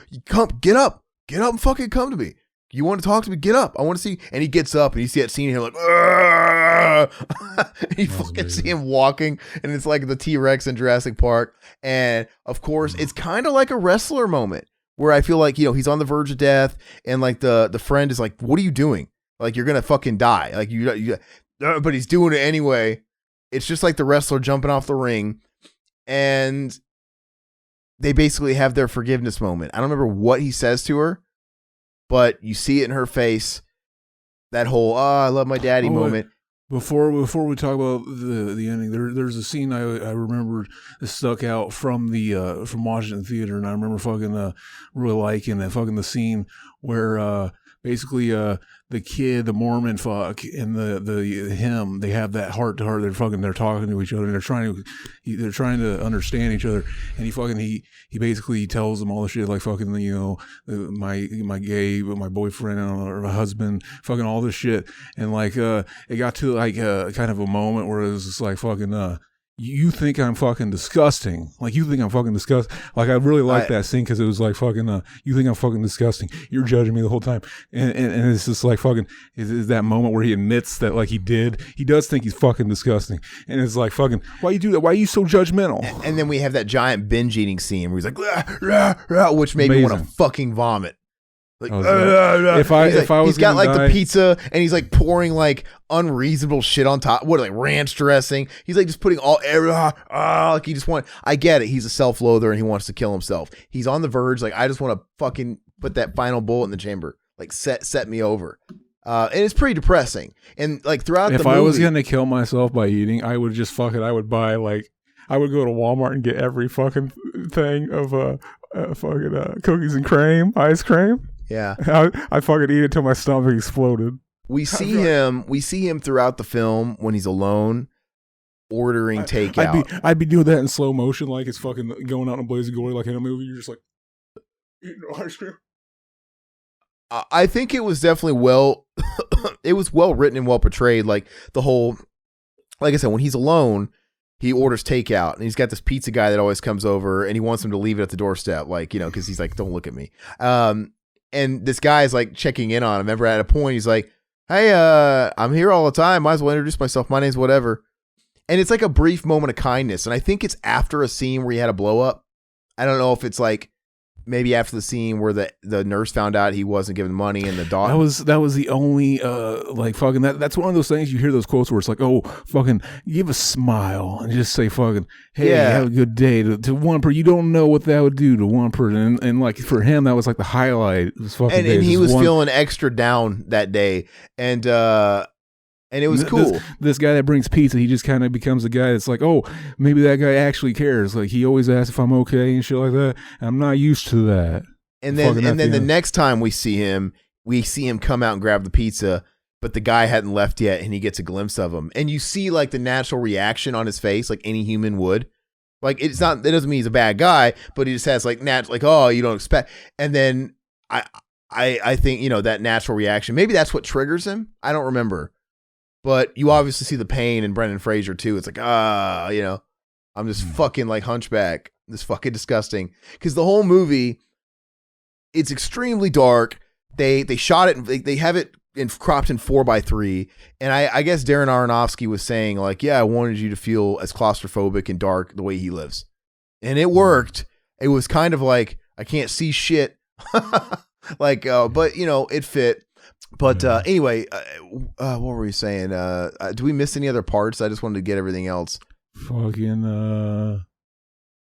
get up and fucking come to me. You want to talk to me? Get up. I want to see. And he gets up and you see that scene here like, and you fucking see him walking and it's like the T-Rex in Jurassic Park. And of course it's kind of like a wrestler moment where I feel like, he's on the verge of death and like the friend is like, what are you doing? Like, you're going to fucking die. Like but he's doing it anyway. It's just like the wrestler jumping off the ring and they basically have their forgiveness moment. I don't remember what he says to her, but you see it in her face. That whole, I love my daddy moment. Before we talk about the ending, there's a scene I remember that stuck out from from Washington Theater, and I remember fucking really liking that fucking the scene where basically the kid, the Mormon fuck, and him, they have that heart to heart. They're talking to each other, and they're trying to understand each other. And he basically tells them all the shit like fucking my gay, my boyfriend or my husband, fucking all this shit. And like it got to like kind of a moment where it was just like fucking you think I'm fucking disgusting. Like, you think I'm fucking disgusting. Like, I really like that scene because it was like fucking, you think I'm fucking disgusting. You're judging me the whole time. And it's just like fucking, is that moment where he admits that, like, he does think he's fucking disgusting. And it's like fucking, why you do that? Why are you so judgmental? And then we have that giant binge eating scene where he's like, rah, rah, which made me want to fucking vomit. Like, if I was he's got like die, the pizza and he's like pouring like unreasonable shit on top. What, like ranch dressing? He's like just putting all like he just I get it. He's a self-loather and he wants to kill himself. He's on the verge. Like, I just want to fucking put that final bullet in the chamber. Like set me over. And it's pretty depressing. And like throughout the movie, if I was gonna kill myself by eating, I would just I would buy like, I would go to Walmart and get every fucking thing of fucking cookies and cream, ice cream. Yeah, I fucking eat it till my stomach exploded. We see him throughout the film when he's alone, ordering takeout. I'd be doing that in slow motion, like it's fucking going out in a blaze of glory, like in a movie. You're just like eating ice cream. I think it was definitely it was well written and well portrayed. Like the whole, like I said, when he's alone, he orders takeout and he's got this pizza guy that always comes over and he wants him to leave it at the doorstep, like, you know, because he's like, don't look at me. And this guy is like checking in on him. Remember, at a point, he's like, hey, I'm here all the time. Might as well introduce myself. My name's whatever. And it's like a brief moment of kindness. And I think it's after a scene where he had a blow up. I don't know if it's like maybe after the scene where the nurse found out he wasn't giving money and the dog. That was the only like fucking that's one of those things you hear those quotes where it's like, oh, fucking give a smile and just say fucking, hey, have a good day to one person. You don't know what that would do to one person. And like for him, that was like the highlight of his fucking day. And he was feeling extra down that day. And it was cool. This guy that brings pizza, he just kind of becomes the guy that's like, oh, maybe that guy actually cares. Like, he always asks if I'm okay and shit like that. I'm not used to that. And then the next time we see him come out and grab the pizza, but the guy hadn't left yet, and he gets a glimpse of him. And you see like the natural reaction on his face, like any human would. Like, it doesn't mean he's a bad guy, but he just has like like, oh, you don't expect. And then I think, you know, that natural reaction, maybe that's what triggers him. I don't remember. But you obviously see the pain in Brendan Fraser too. It's like, you know, I'm just fucking like hunchback. This fucking disgusting. Because the whole movie, it's extremely dark. They shot it. They have it cropped in 4:3. And I guess Darren Aronofsky was saying like, yeah, I wanted you to feel as claustrophobic and dark the way he lives. And it worked. It was kind of like, I can't see shit. Like, but you know, it fit. But anyway, what were we saying? Do we miss any other parts? I just wanted to get everything else. Fucking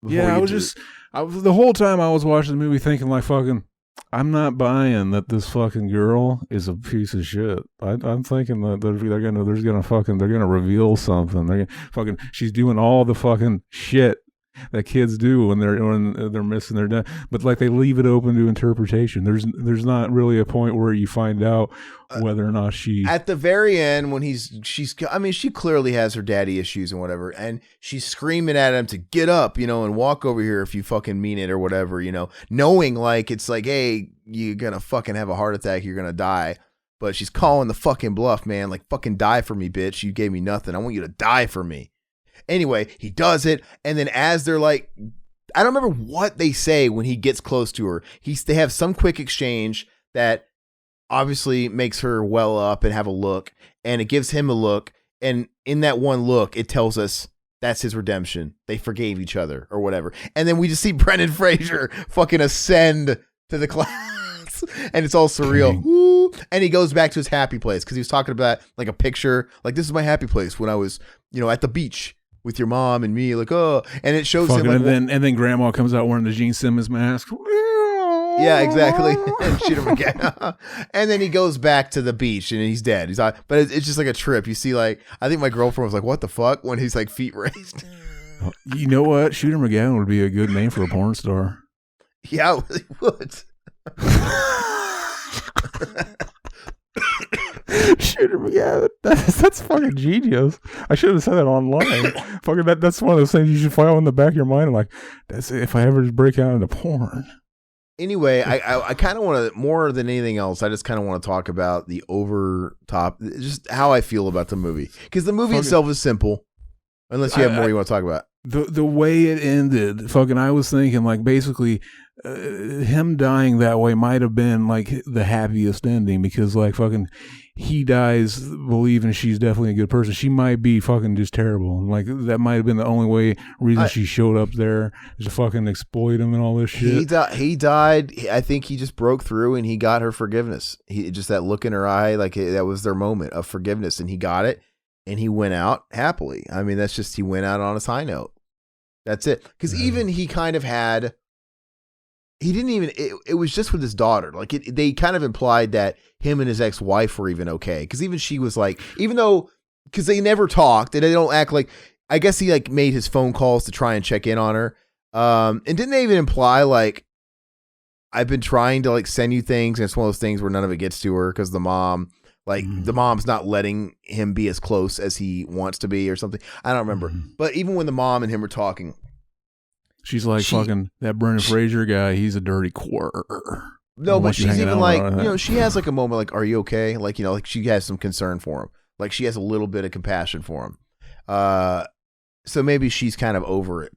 yeah, I was the whole time I was watching the movie thinking like fucking, I'm not buying that this fucking girl is a piece of shit. I'm thinking that they're gonna reveal something. They're gonna, fucking, she's doing all the fucking shit that kids do when they're missing their dad, but like they leave it open to interpretation. There's not really a point where you find out whether or not she at the very end when she clearly has her daddy issues and whatever, and she's screaming at him to get up, you know, and walk over here if you fucking mean it or whatever, you know, knowing like it's like, hey, you're gonna fucking have a heart attack, you're gonna die. But she's calling the fucking bluff, man. Like, fucking die for me, bitch. You gave me nothing. I want you to die for me. Anyway, he does it, and then as they're like, I don't remember what they say when he gets close to her. They have some quick exchange that obviously makes her well up and have a look, and it gives him a look, and in that one look, it tells us that's his redemption. They forgave each other or whatever. And then we just see Brendan Fraser fucking ascend to the clouds, and it's all surreal. Woo. And he goes back to his happy place because he was talking about like a picture, like, this is my happy place when I was, you know, at the beach with your mom and me, like, oh, and it shows him like, and then grandma comes out wearing the Gene Simmons mask. Yeah, exactly. And shoot him again. And then he goes back to the beach and he's dead. He's not, but it's just like a trip. You see, like, I think my girlfriend was like, what the fuck, when he's like feet raised. You know what? Shooter McGavin would be a good name for a porn star. Yeah, it really would. Shooter McGavin. That's fucking genius. I should have said that online. Fucking that's one of those things you should file in the back of your mind. Like, that's it. If I ever break out into porn. Anyway, I kind of want to, more than anything else, I just kind of want to talk about the over top, just how I feel about the movie. Because the movie itself is simple. Unless you have more you want to talk about. The way it ended, fucking, I was thinking like basically him dying that way might have been like the happiest ending because like fucking he dies believing she's definitely a good person. She might be fucking just terrible. And like that might have been the only reason she showed up there is to fucking exploit him and all this shit. He died. I think he just broke through and he got her forgiveness. He just that look in her eye, like that was their moment of forgiveness, and he got it, and he went out happily. I mean, that's just he went out on his high note. That's it. Because even he kind of had. He didn't even. It was just with his daughter. Like they kind of implied that him and his ex-wife were even okay. Because even she was like, even though, because they never talked and they don't act like. I guess he like made his phone calls to try and check in on her. And didn't they even imply like, I've been trying to like send you things, and it's one of those things where none of it gets to her because the mom, like the mom's not letting him be as close as he wants to be or something. I don't remember. But even when the mom and him were talking. She's like, fucking, that Brendan Fraser guy, he's a dirty quarter. No, but she's even like, you know, she has like a moment like, are you okay? Like, you know, like she has some concern for him. Like she has a little bit of compassion for him. So maybe she's kind of over it.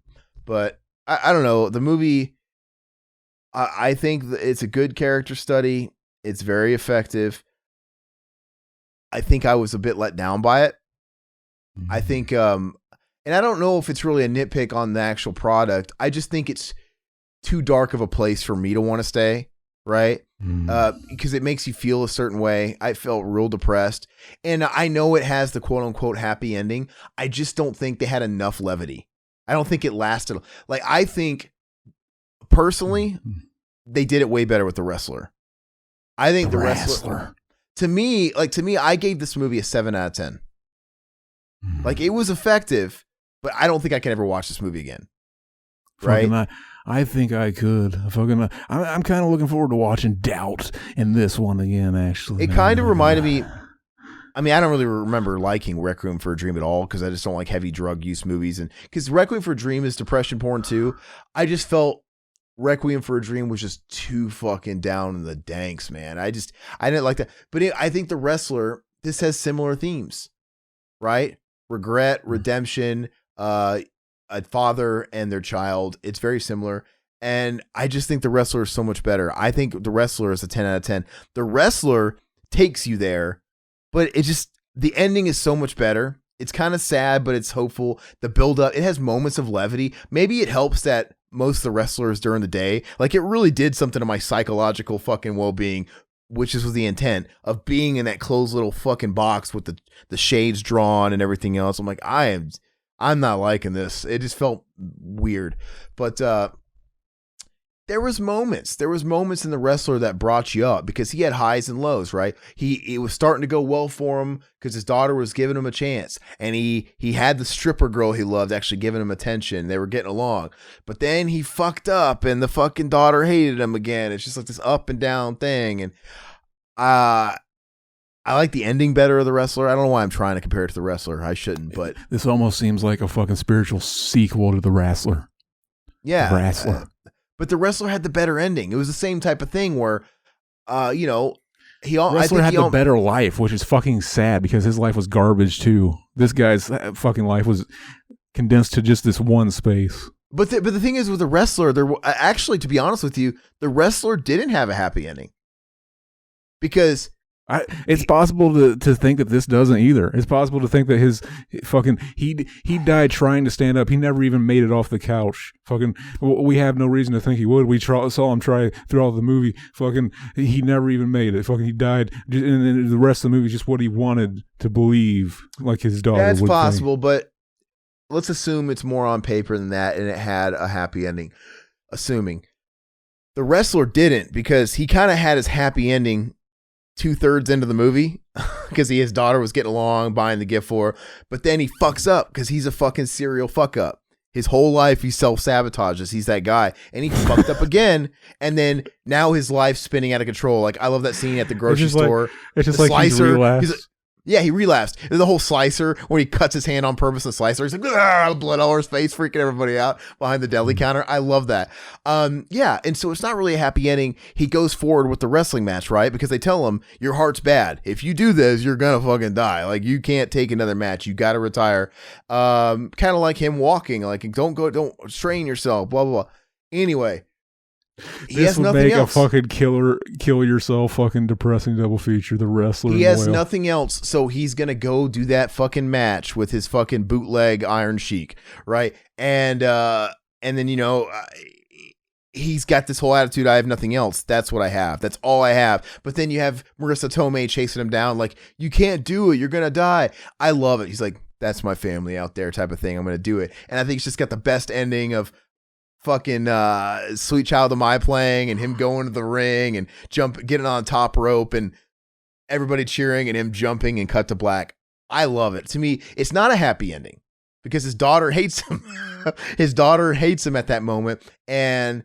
But I don't know. The movie, I think it's a good character study. It's very effective. I think I was a bit let down by it. I think, and I don't know if it's really a nitpick on the actual product. I just think it's too dark of a place for me to want to stay, right? Because it makes you feel a certain way. I felt real depressed. And I know it has the quote-unquote happy ending. I just don't think they had enough levity. I don't think it lasted. Like, I think, personally, they did it way better with The Wrestler. I think The Wrestler. To me, I gave this movie a 7 out of 10. Like, it was effective. But I don't think I can ever watch this movie again. Right? I think I could. I'm kind of looking forward to watching Doubt in this one again, actually. It kind of reminded me. I mean, I don't really remember liking Requiem for a Dream at all because I just don't like heavy drug use movies. And because Requiem for a Dream is depression porn too. I just felt Requiem for a Dream was just too fucking down in the danks, man. I didn't like that. But I think The Wrestler, this has similar themes, right? Regret, redemption, a father and their child. It's very similar. And I just think The Wrestler is so much better. I think The Wrestler is a 10 out of 10. The Wrestler takes you there, but the ending is so much better. It's kind of sad, but it's hopeful. The build up, it has moments of levity. Maybe it helps that most of The Wrestler is during the day. Like it really did something to my psychological fucking well-being, which was the intent of being in that closed little fucking box with the shades drawn and everything else. I'm like, I'm not liking this. It just felt weird. But there was moments in The Wrestler that brought you up because he had highs and lows, right? It was starting to go well for him because his daughter was giving him a chance. And he had the stripper girl he loved actually giving him attention. They were getting along. But then he fucked up and the fucking daughter hated him again. It's just like this up and down thing. And I like the ending better of The Wrestler. I don't know why I'm trying to compare it to The Wrestler. I shouldn't, but this almost seems like a fucking spiritual sequel to The Wrestler. Yeah. The Wrestler. But The Wrestler had the better ending. It was the same type of thing where, you know, Wrestler had the better life, which is fucking sad because his life was garbage too. This guy's fucking life was condensed to just this one space. But the thing is with The Wrestler, actually, to be honest with you, The Wrestler didn't have a happy ending because. It's possible to think that this doesn't either. It's possible to think that his fucking he died trying to stand up. He never even made it off the couch. Fucking, we have no reason to think he would. We saw him try throughout the movie. Fucking, he never even made it. Fucking, he died, and the rest of the movie is just what he wanted to believe, like his daughter. That's would possible, think. But let's assume it's more on paper than that, and it had a happy ending. Assuming The Wrestler didn't, because he kind of had his happy ending 2/3 into the movie because his daughter was getting along, buying the gift for her. But then he fucks up because he's a fucking serial fuck up. His whole life he self-sabotages. He's that guy. And he fucked up again. And then now his life's spinning out of control. Like, I love that scene at the grocery store. It's just like slicer. Yeah, he relapsed. There's the whole slicer where he cuts his hand on purpose. The slicer, he's like, blood all over his face, freaking everybody out behind the deli counter. I love that. Yeah, and so it's not really a happy ending. He goes forward with the wrestling match, right? Because they tell him your heart's bad. If you do this, you're gonna fucking die. Like you can't take another match. You got to retire. Kind of like him walking. Like don't strain yourself. Blah blah blah. Anyway. He This has would nothing make else. a fucking kill yourself fucking depressing double feature. The wrestler. He and has the whale. nothing else, so he's gonna go do that fucking match with his fucking bootleg Iron Sheik, right? And then he's got this whole attitude. I have nothing else. That's what I have. That's all I have. But then you have Marissa Tomei chasing him down, like you can't do it. You're gonna die. I love it. He's like, that's my family out there, type of thing. I'm gonna do it. And I think it's just got the best ending of fucking Sweet Child of My playing and him going to the ring and getting on top rope and everybody cheering and him jumping and cut to black. I love it. To me, it's not a happy ending because his daughter hates him. His daughter hates him at that moment, and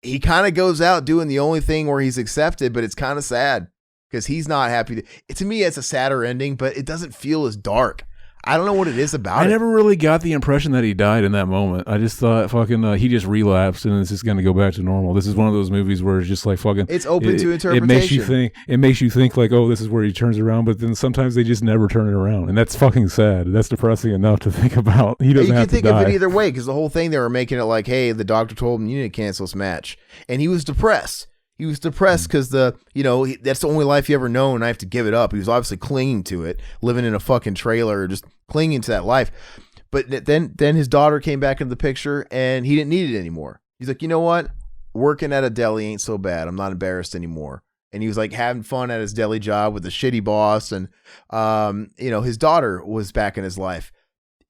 he kind of goes out doing the only thing where he's accepted, but it's kind of sad because he's not happy. To me, it's a sadder ending, but it doesn't feel as dark. I don't know what it is about it. I never really got the impression that he died in that moment. I just thought fucking he just relapsed and it's just going to go back to normal. This is one of those movies where it's just like fucking. It's open to interpretation. It makes you think like, oh, this is where he turns around, but then sometimes they just never turn it around, and that's fucking sad. That's depressing enough to think about. He doesn't have to die. You can think of it either way because the whole thing they were making it like, hey, the doctor told him you need to cancel this match, and he was depressed. He was depressed because that's the only life he ever known. And I have to give it up. He was obviously clinging to it, living in a fucking trailer, just clinging to that life. But then his daughter came back into the picture and he didn't need it anymore. He's like, you know what? Working at a deli ain't so bad. I'm not embarrassed anymore. And he was like having fun at his deli job with a shitty boss. And, his daughter was back in his life.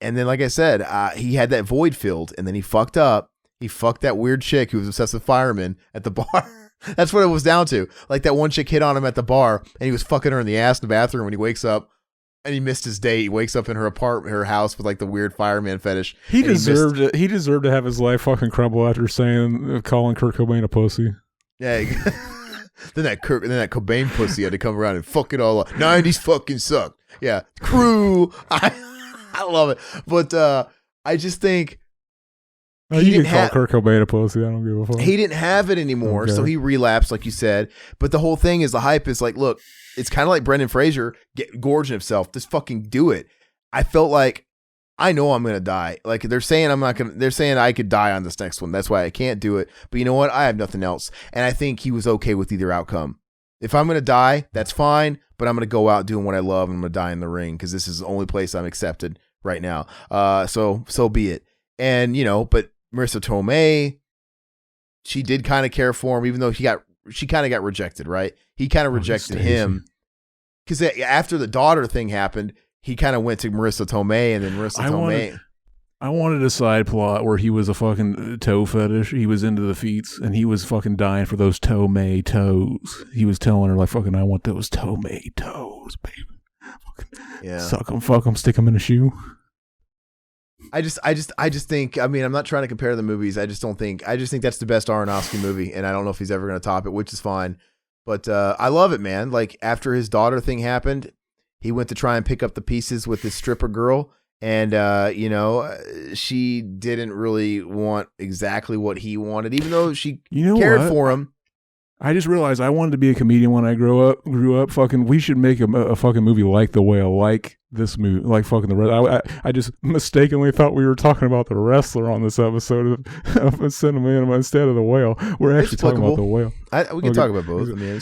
And then, like I said, he had that void filled and then he fucked up. He fucked that weird chick who was obsessed with firemen at the bar. That's what it was down to. Like that one chick hit on him at the bar and he was fucking her in the ass in the bathroom when he wakes up and he missed his date. He wakes up in her apartment, her house with like the weird fireman fetish. He deserved it. He deserved to have his life fucking crumble after calling Kurt Cobain a pussy. Yeah. Then that Cobain pussy had to come around and fuck it all up. 90s fucking sucked. Yeah. Crew. I love it. But I just think you can call Kurt Cobain a pussy. I don't give a fuck. He didn't have it anymore, so he relapsed, like you said. But the whole thing is the hype is like, look, it's kind of like Brendan Fraser gorging himself. Just fucking do it. I felt like I know I'm gonna die. Like they're saying I'm not gonna. They're saying I could die on this next one. That's why I can't do it. But you know what? I have nothing else, and I think he was okay with either outcome. If I'm gonna die, that's fine. But I'm gonna go out doing what I love, and I'm gonna die in the ring because this is the only place I'm accepted right now. So be it. And but Marissa Tomei, she did kind of care for him, even though she kind of got rejected, right? He kind of rejected him because after the daughter thing happened, he kind of went to Marissa Tomei, and then Marissa Tomei. I wanted a side plot where he was a fucking toe fetish. He was into the feets, and he was fucking dying for those Tomei toes. He was telling her like, "Fucking, I want those Tomei toes, baby. Fucking suck them, fuck them, stick them in a shoe." I just think, I mean, I'm not trying to compare the movies. I just think that's the best Aronofsky movie, and I don't know if he's ever going to top it, which is fine. But I love it, man. Like after his daughter thing happened, he went to try and pick up the pieces with this stripper girl, and she didn't really want exactly what he wanted, even though she cared for him. I just realized I wanted to be a comedian when I grew up. Fucking, we should make a fucking movie like The Whale, like this movie, like fucking the rest. I just mistakenly thought we were talking about The Wrestler on this episode of Cinema instead of The Whale. We're actually talking about The Whale. We can talk about both. I mean,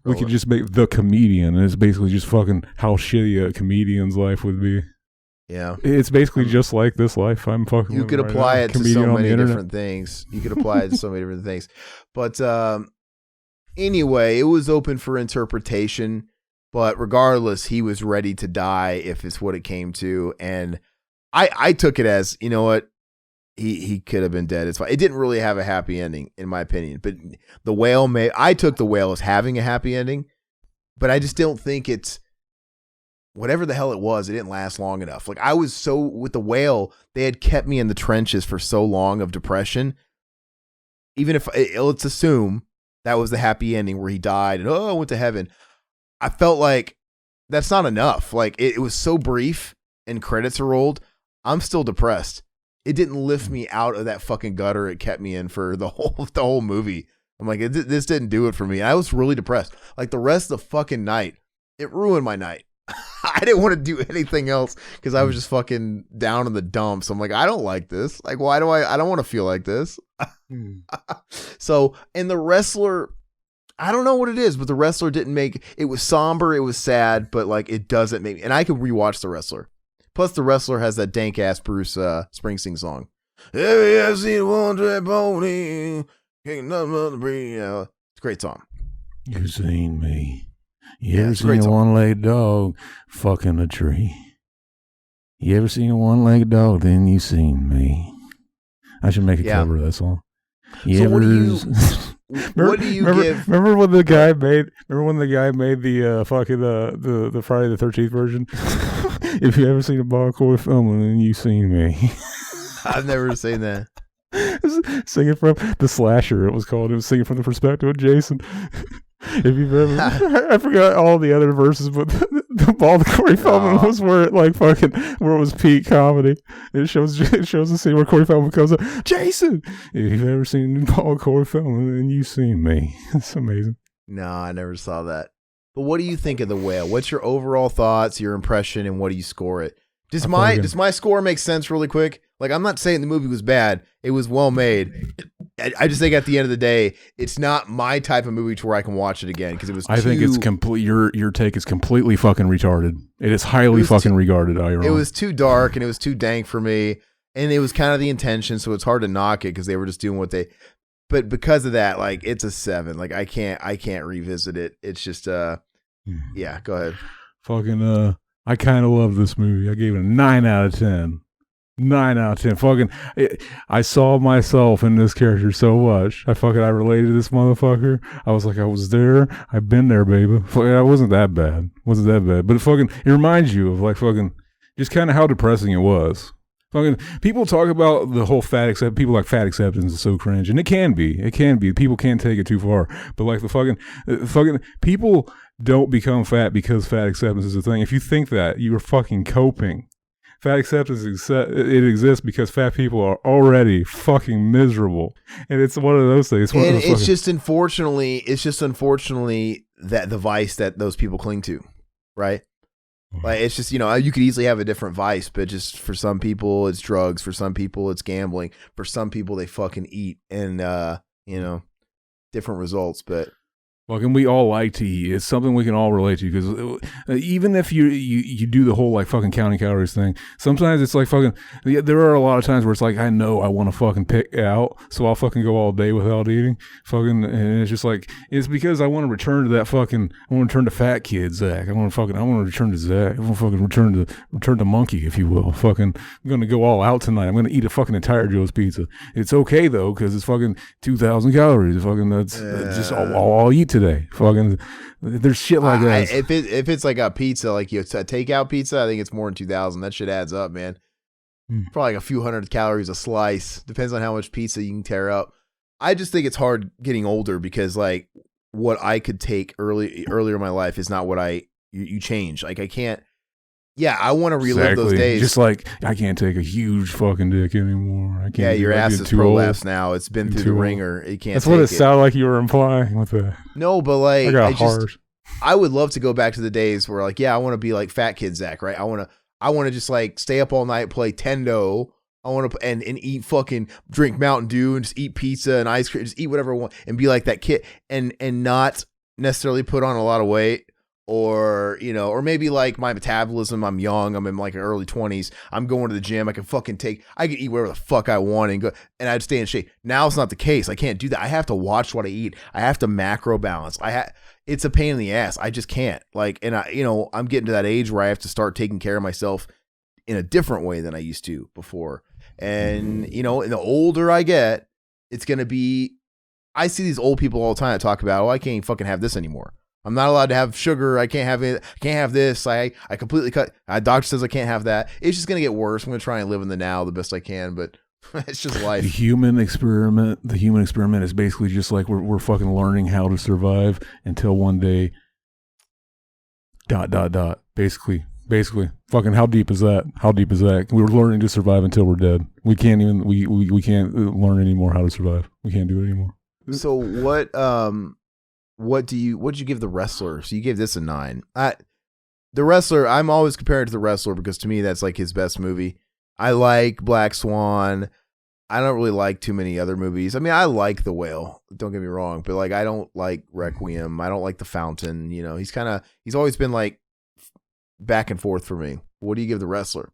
we could just make The Comedian, and it's basically just fucking how shitty a comedian's life would be. Yeah, it's basically just like this life. I'm fucking. You could apply it to so many different things. But anyway, it was open for interpretation, but regardless, he was ready to die if it's what it came to. And I took it as, you know what? He could have been dead. It's fine. It didn't really have a happy ending, in my opinion. But The Whale I took The Whale as having a happy ending, but I just don't think it's whatever the hell it was. It didn't last long enough. Like I was so with The Whale, they had kept me in the trenches for so long of depression. Even if let's assume that was the happy ending where he died and went to heaven. I felt like that's not enough. Like it was so brief and credits are rolled. I'm still depressed. It didn't lift me out of that fucking gutter it kept me in for the whole movie. I'm like, this didn't do it for me. I was really depressed. Like the rest of the fucking night, it ruined my night. I didn't want to do anything else because I was just fucking down in the dumps. I'm like, I don't like this. Like, why do I don't want to feel like this. So, and the wrestler, I don't know what it is, but the wrestler didn't make, it was somber, it was sad, but like it doesn't make me, and I could rewatch the wrestler. Plus the wrestler has that dank ass Bruce Springsteen song. Have you ever seen a one-track pony? Kicking nothing but the breeze. It's a great song. You seen me. You ever seen a one-legged dog fucking a tree? You ever seen a one-legged dog? Then you seen me. I should make a cover of that song. What do you give? Remember when the guy made? Remember when the guy made the fucking the Friday the 13th version? If you ever seen a Ballcore film, then you seen me. I've never seen that. Singing from the slasher, it was called. It was singing from the perspective of Jason. If you've ever, I forgot all the other verses, but the ball, the Corey Feldman was where it where it was peak comedy. It shows the scene where Corey Feldman comes up, Jason. If you've ever seen Paul Corey Feldman, then you've seen me. It's amazing. No, I never saw that. But what do you think of The Whale? What's your overall thoughts, your impression, and what do you score it? Does my score make sense really quick? Like, I'm not saying the movie was bad. It was well made. I just think at the end of the day, it's not my type of movie to where I can watch it again because it was. I think it's complete. Your take is completely fucking retarded. It is highly fucking regarded. It was too dark and it was too dank for me, and it was kind of the intention, so it's hard to knock it because they were just doing what they. But because of that, like it's a 7. Like I can't revisit it. It's just yeah. Go ahead. Fucking I kind of love this movie. I gave it a 9 out of 10. 9 out of 10. Fucking, I saw myself in this character so much. I related to this motherfucker. I was like, I was there. I've been there, baby. I wasn't that bad. But it reminds you of like fucking, just kind of how depressing it was. Fucking, people talk about the whole people like fat acceptance is so cringe, and it can be. People can't take it too far. But like the fucking people don't become fat because fat acceptance is a thing. If you think that, you are fucking coping. Fat acceptance it exists because fat people are already fucking miserable, and it's one of those things. It's just unfortunately that the vice that those people cling to, right? Like it's just, you could easily have a different vice, but just for some people it's drugs, for some people it's gambling, for some people they fucking eat, and different results, but. Fucking, we all like to eat. It's something we can all relate to because even if you do the whole like fucking counting calories thing, sometimes it's like fucking. There are a lot of times where it's like I know I want to fucking pick out, so I'll fucking go all day without eating. Fucking, and it's just like it's because I want to return to that fucking. I want to return to fat kid Zach. I want to return to Zach. I want to fucking return to monkey, if you will. Fucking, I'm gonna go all out tonight. I'm gonna eat a fucking entire Joe's Pizza. It's okay though because it's fucking 2,000 calories. Fucking that's just all I'll eat today. Fucking, there's shit like that. If it's like a pizza, like a takeout pizza, I think it's more than 2,000. That shit adds up, man. Probably like a few hundred calories a slice. Depends on how much pizza you can tear up. I just think it's hard getting older because like what I could take earlier in my life is not what you change. Like I can't. Yeah, I want to relive those days. Just like I can't take a huge fucking dick anymore. I can't. Yeah, your ass is prolapsed now. It's been through the ringer. You can't. That's what it sounded like you were implying with that. No, but like I would love to go back to the days where like, yeah, I want to be like fat kid Zach, right? I want to just like stay up all night, play Tendo. I want to and eat fucking drink Mountain Dew and just eat pizza and ice cream, just eat whatever I want and be like that kid and not necessarily put on a lot of weight. Or, or maybe like my metabolism, I'm young, I'm in like early 20s, I'm going to the gym, I can eat whatever the fuck I want and go, and I'd stay in shape. Now it's not the case. I can't do that. I have to watch what I eat. I have to macro balance. It's a pain in the ass. I just can't. Like, and I'm getting to that age where I have to start taking care of myself in a different way than I used to before. And, and the older I get, it's going to be, I see these old people all the time that talk about, I can't fucking have this anymore. I'm not allowed to have sugar. I can't have it. I can't have this. I completely cut. Doctor says I can't have that. It's just going to get worse. I'm going to try and live in the now the best I can, but it's just life. The human experiment is basically just like we're fucking learning how to survive until one day Basically. Fucking how deep is that? How deep is that? We're learning to survive until we're dead. We can't even we can't learn anymore how to survive. We can't do it anymore. So what'd you give The Wrestler? So you gave this a 9. The Wrestler, I'm always comparing it to The Wrestler because to me that's like his best movie. I like Black Swan. I don't really like too many other movies. I mean, I like The Whale. Don't get me wrong, but like I don't like Requiem. I don't like The Fountain. You know, he's always been like back and forth for me. What do you give The Wrestler?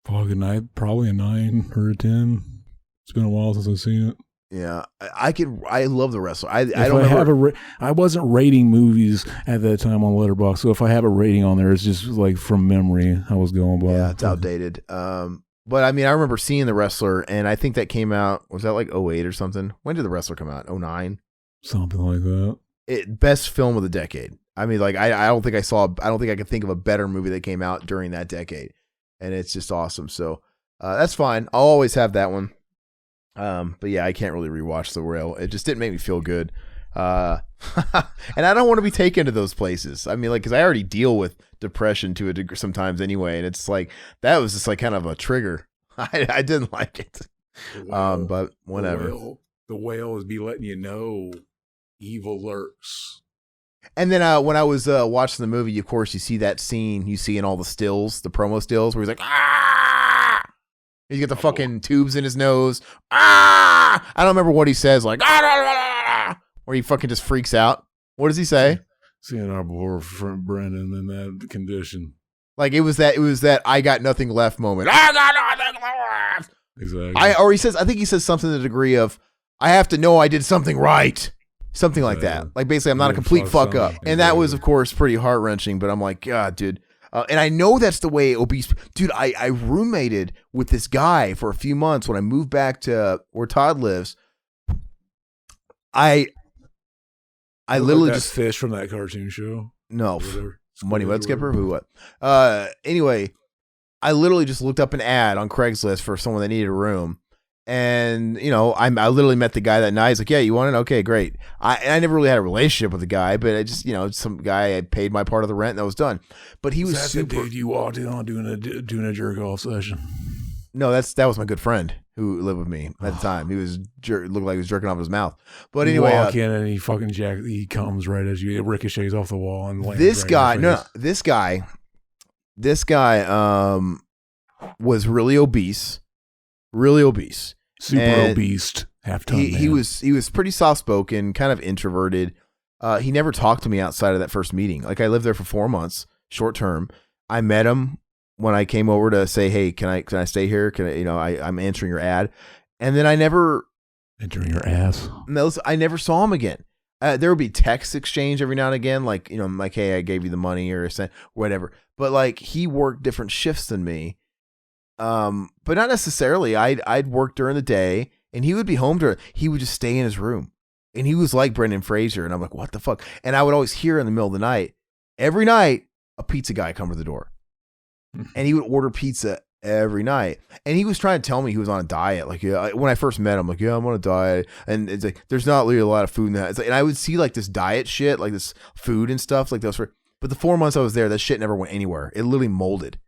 Fucking probably a 9 or a 10. It's been a while since I've seen it. Yeah, I love The Wrestler. I wasn't rating movies at that time on Letterboxd, so if I have a rating on there, it's just like from memory I was going by. Yeah, it's outdated. But I mean, I remember seeing The Wrestler, and I think that came out, was that like 08 or something? When did The Wrestler come out? 09? Something like that. Best film of the decade. I mean, like I don't think I could think of a better movie that came out during that decade, and it's just awesome. So that's fine. I'll always have that one. But yeah, I can't really rewatch The Whale. It just didn't make me feel good. And I don't want to be taken to those places. I mean, like, cause I already deal with depression to a degree sometimes anyway. And it's like, that was just like kind of a trigger. I didn't like it. But whatever. The whale is be letting you know evil lurks. And then when I was watching the movie, of course, you see that scene you see in all the stills, the promo stills, where he's like, ah! He's got the fucking tubes in his nose. Ah! I don't remember what he says, like, ah! Or he fucking just freaks out. What does he say? Seeing our poor friend Brendan in that condition. Like it was that I got nothing left moment. I got nothing left. Exactly. I think he says something to the degree of, I have to know I did something right. Something like that. Like basically, I'm not a complete fuck up. And that was, of course, pretty heart wrenching. But I'm like, God, dude. And I know that's the way obese. Dude, I roommated with this guy for a few months when I moved back to where Todd lives. I literally just fish from that cartoon show. No, Money Mud Skipper. Who what? Anyway, I literally just looked up an ad on Craigslist for someone that needed a room. And, you know, I literally met the guy that night. He's like, yeah, you want it? Okay, great. I never really had a relationship with the guy, but I just, you know, some guy had paid my part of the rent and that was done. But he was super. The dude you walked in on doing a jerk off session. No, that was my good friend who lived with me at the time. He was looked like he was jerking off his mouth. But anyway, you walk in and he comes right as you. It ricochets off the wall and lands this right guy. in your face. This guy was really obese. Super and obese, half-ton. He was pretty soft-spoken, kind of introverted. He never talked to me outside of that first meeting. Like I lived there for 4 months, short term. I met him when I came over to say, hey, can I stay here? Can I, you know, I'm answering your ad, and then I never entering your ass. No, I never saw him again. There would be text exchange every now and again, like, you know, like, hey, I gave you the money or whatever. But like he worked different shifts than me. But not necessarily. I'd work during the day and he would be home he would just stay in his room and he was like Brendan Fraser. And I'm like, what the fuck? And I would always hear in the middle of the night, every night, a pizza guy come to the door and he would order pizza every night. And he was trying to tell me he was on a diet. Like, yeah, when I first met him, like, yeah, I'm on a diet. And it's like, there's not really a lot of food in that. It's like, and I would see like this diet shit, like this food and stuff like those. But the 4 months I was there, that shit never went anywhere. It literally molded.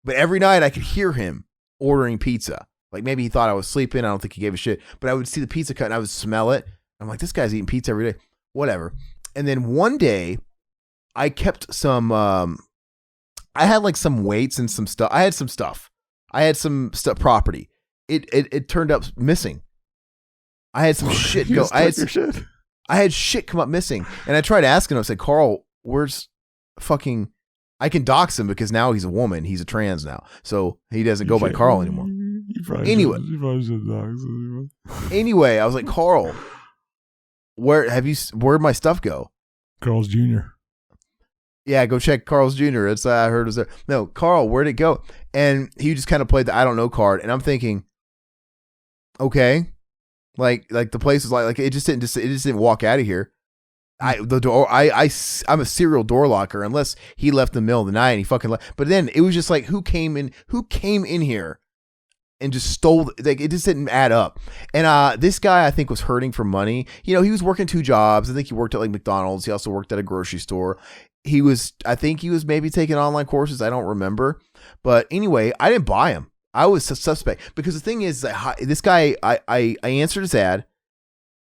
But every night I could hear him ordering pizza. Like maybe he thought I was sleeping. I don't think he gave a shit. But I would see the pizza cut and I would smell it. I'm like, this guy's eating pizza every day. Whatever. And then one day I kept some, I had like some weights and some stuff. I had some stuff. I had some stuff, property. It turned up missing. I had some shit go. I had shit come up missing. And I tried asking him, I said, Carl, where's fucking, I can dox him because now he's a woman. He's a trans now. So he doesn't go by Carl anymore. Anyway, I was like, Carl, where'd my stuff go? Carl's Jr. Yeah, go check Carl's Jr. It's I heard it was there. No, Carl, where'd it go? And he just kind of played the I don't know card. And I'm thinking, okay, like the place was like it just didn't walk out of here. I'm a serial door locker unless he left in the middle of the night and he fucking left. But then it was just like who came in here and just stole, like it just didn't add up. And this guy I think was hurting for money. You know, he was working 2 jobs. I think he worked at like McDonald's. He also worked at a grocery store. I think he was maybe taking online courses. I don't remember. But anyway, I didn't buy him. I was a suspect because the thing is that this guy, I answered his ad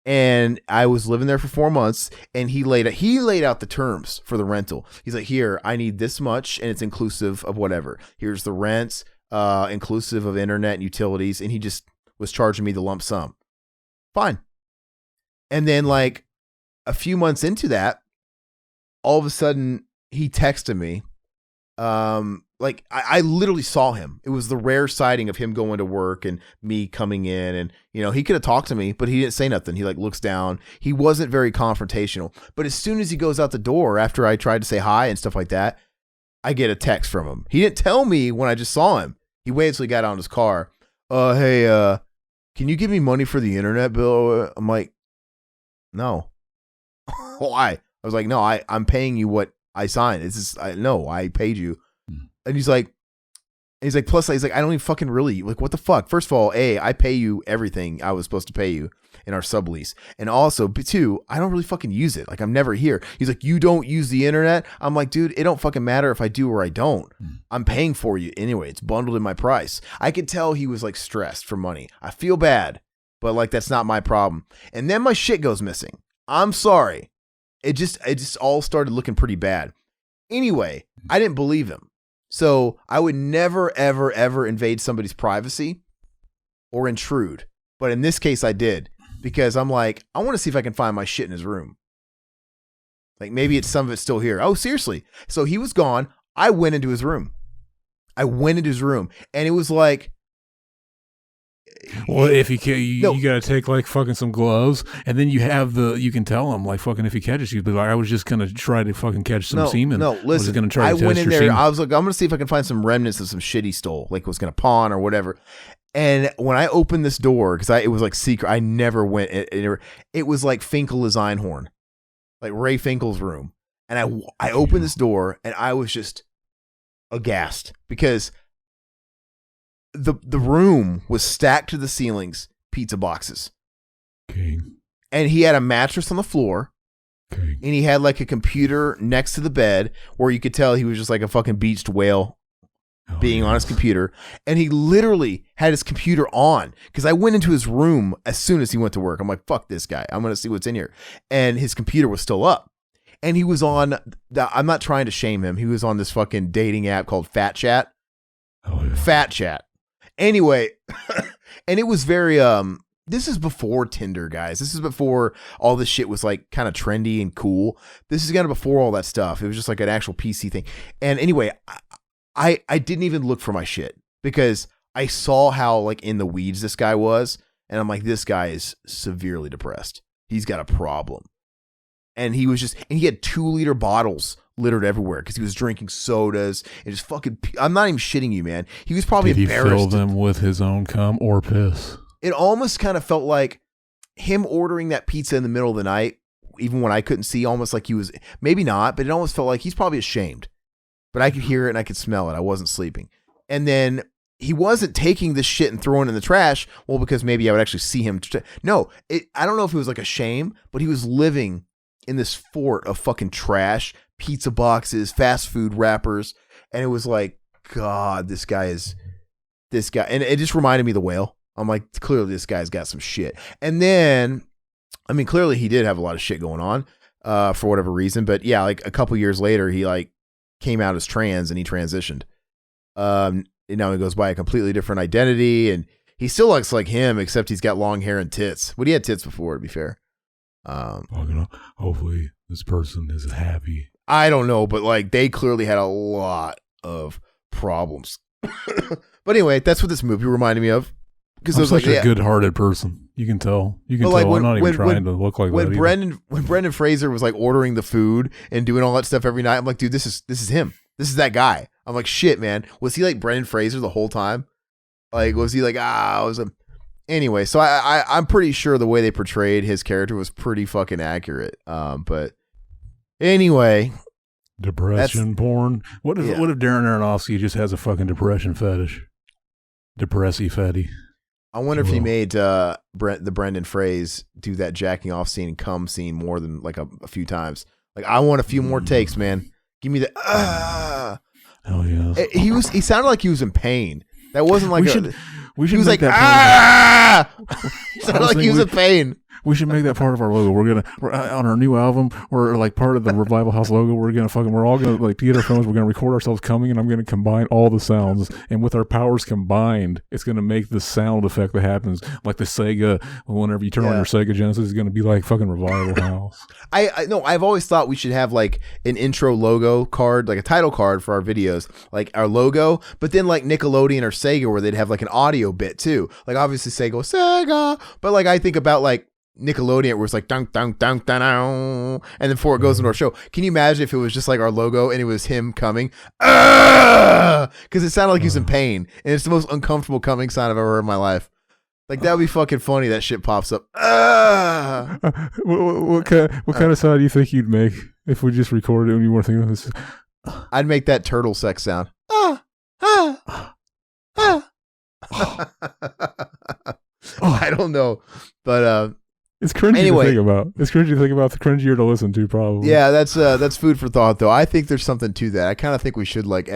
and I was living there for 4 months and he laid out the terms for the rental. He's like, here, I need this much and it's inclusive of whatever. Here's the rents, inclusive of internet and utilities. And he just was charging me the lump sum. Fine. And then like a few months into that, all of a sudden he texted me. Like I literally saw him. It was the rare sighting of him going to work and me coming in and, you know, he could have talked to me, but he didn't say nothing. He like looks down. He wasn't very confrontational, but as soon as he goes out the door after I tried to say hi and stuff like that, I get a text from him. He didn't tell me when I just saw him. He waited till he got out of his car. Hey, can you give me money for the internet bill? I'm like, no. Why? I was like, no, I'm paying you what I signed. It's just, I paid you. And he's like, plus, he's like, I don't even fucking really, like, what the fuck? First of all, A, I pay you everything I was supposed to pay you in our sublease. And also, two, I don't really fucking use it. Like, I'm never here. He's like, you don't use the internet? I'm like, dude, it don't fucking matter if I do or I don't. I'm paying for you anyway. It's bundled in my price. I could tell he was like stressed for money. I feel bad, but like, that's not my problem. And then my shit goes missing. I'm sorry. It just all started looking pretty bad. Anyway, I didn't believe him. So I would never, ever, ever invade somebody's privacy or intrude. But in this case, I did because I'm like, I want to see if I can find my shit in his room. Like maybe it's some of it's still here. Oh, seriously. So he was gone. I went into his room. And it was like, well, if you can't, you got to take like fucking some gloves, and then you can tell him like fucking if he catches you, but like, I was just gonna try to fucking catch some semen. No, listen, I went in there. I was like, I'm gonna see if I can find some remnants of some shit he stole, like was gonna pawn or whatever. And when I opened this door, because it was like secret, I never went. It was like Finkel is Einhorn, like Ray Finkel's room, and I opened this door, and I was just aghast because the room was stacked to the ceilings, pizza boxes. King. And he had a mattress on the floor. King. And he had like a computer next to the bed where you could tell he was just like a fucking beached whale being on his computer. And he literally had his computer on because I went into his room as soon as he went to work. I'm like, fuck this guy. I'm going to see what's in here. And his computer was still up. And he was on, I'm not trying to shame him. He was on this fucking dating app called Fat Chat. Oh, yeah. Fat Chat. Anyway, and it was very, this is before Tinder, guys. This is before all this shit was like kind of trendy and cool. This is kind of before all that stuff. It was just like an actual PC thing. And anyway, I didn't even look for my shit because I saw how like in the weeds this guy was. And I'm like, this guy is severely depressed. He's got a problem. And he had 2-liter bottles littered everywhere because he was drinking sodas and just fucking. I'm not even shitting you, man. He was probably embarrassed. Did he fill them with his own cum or piss? It almost kind of felt like him ordering that pizza in the middle of the night, even when I couldn't see. Almost like he was, maybe not, but it almost felt like he's probably ashamed. But I could hear it and I could smell it. I wasn't sleeping, and then he wasn't taking this shit and throwing it in the trash. Well, because maybe I would actually see him. No, I don't know if it was like a shame, but he was living in this fort of fucking trash. Pizza boxes, fast food wrappers, and it was like, God, this guy, and it just reminded me of The Whale. I'm like, clearly this guy's got some shit. And then, I mean, clearly he did have a lot of shit going on, for whatever reason. But yeah, like a couple years later, he like came out as trans and he transitioned. And now he goes by a completely different identity, and he still looks like him, except he's got long hair and tits. But he had tits before, to be fair. Hopefully this person is happy. I don't know, but like they clearly had a lot of problems. But anyway, that's what this movie reminded me of. Because I'm such a good-hearted person. You can tell. Like I'm not even trying to look like that. When Brendan Fraser was like ordering the food and doing all that stuff every night, I'm like, dude, this is him. This is that guy. I'm like, shit, man. Was he like Brendan Fraser the whole time? Like, was he like, Anyway, so I'm pretty sure the way they portrayed his character was pretty fucking accurate. But anyway, depression porn. What if Darren Aronofsky just has a fucking depression fetish? Depressy fatty. I wonder if he made the Brendan Fraser do that jacking off scene and cum scene more than like a few times. Like, I want a few more takes, man. Give me the Hell yes. He sounded like he was in pain. That wasn't like we should he was make like that sounded like he was in pain. We should make that part of our logo. We're on our new album, or like part of the Revival House logo. We're all gonna like get our phones. We're gonna record ourselves coming, and I'm gonna combine all the sounds. And with our powers combined, it's gonna make the sound effect that happens, like the Sega. Whenever you turn on your Sega Genesis, it's gonna be like fucking Revival House. I know. I've always thought we should have like an intro logo card, like a title card for our videos, like our logo. But then like Nickelodeon or Sega, where they'd have like an audio bit too. Like obviously Sega, but like I think about like Nickelodeon where it's like dunk dunk dunk dun, and then before it goes into our show. Can you imagine if it was just like our logo and it was him coming? Because it sounded like he was in pain, and it's the most uncomfortable coming sound I've ever heard in my life. Like that would be fucking funny. That shit pops up. What kind of sound do you think you'd make if we just recorded it when you weren't thinking of this? I'd make that turtle sex sound. I don't know, but it's cringy anyway. to think about. It's cringy to think about. The cringier to listen to, probably. Yeah, that's food for thought, though. I think there's something to that. I kind of think we should like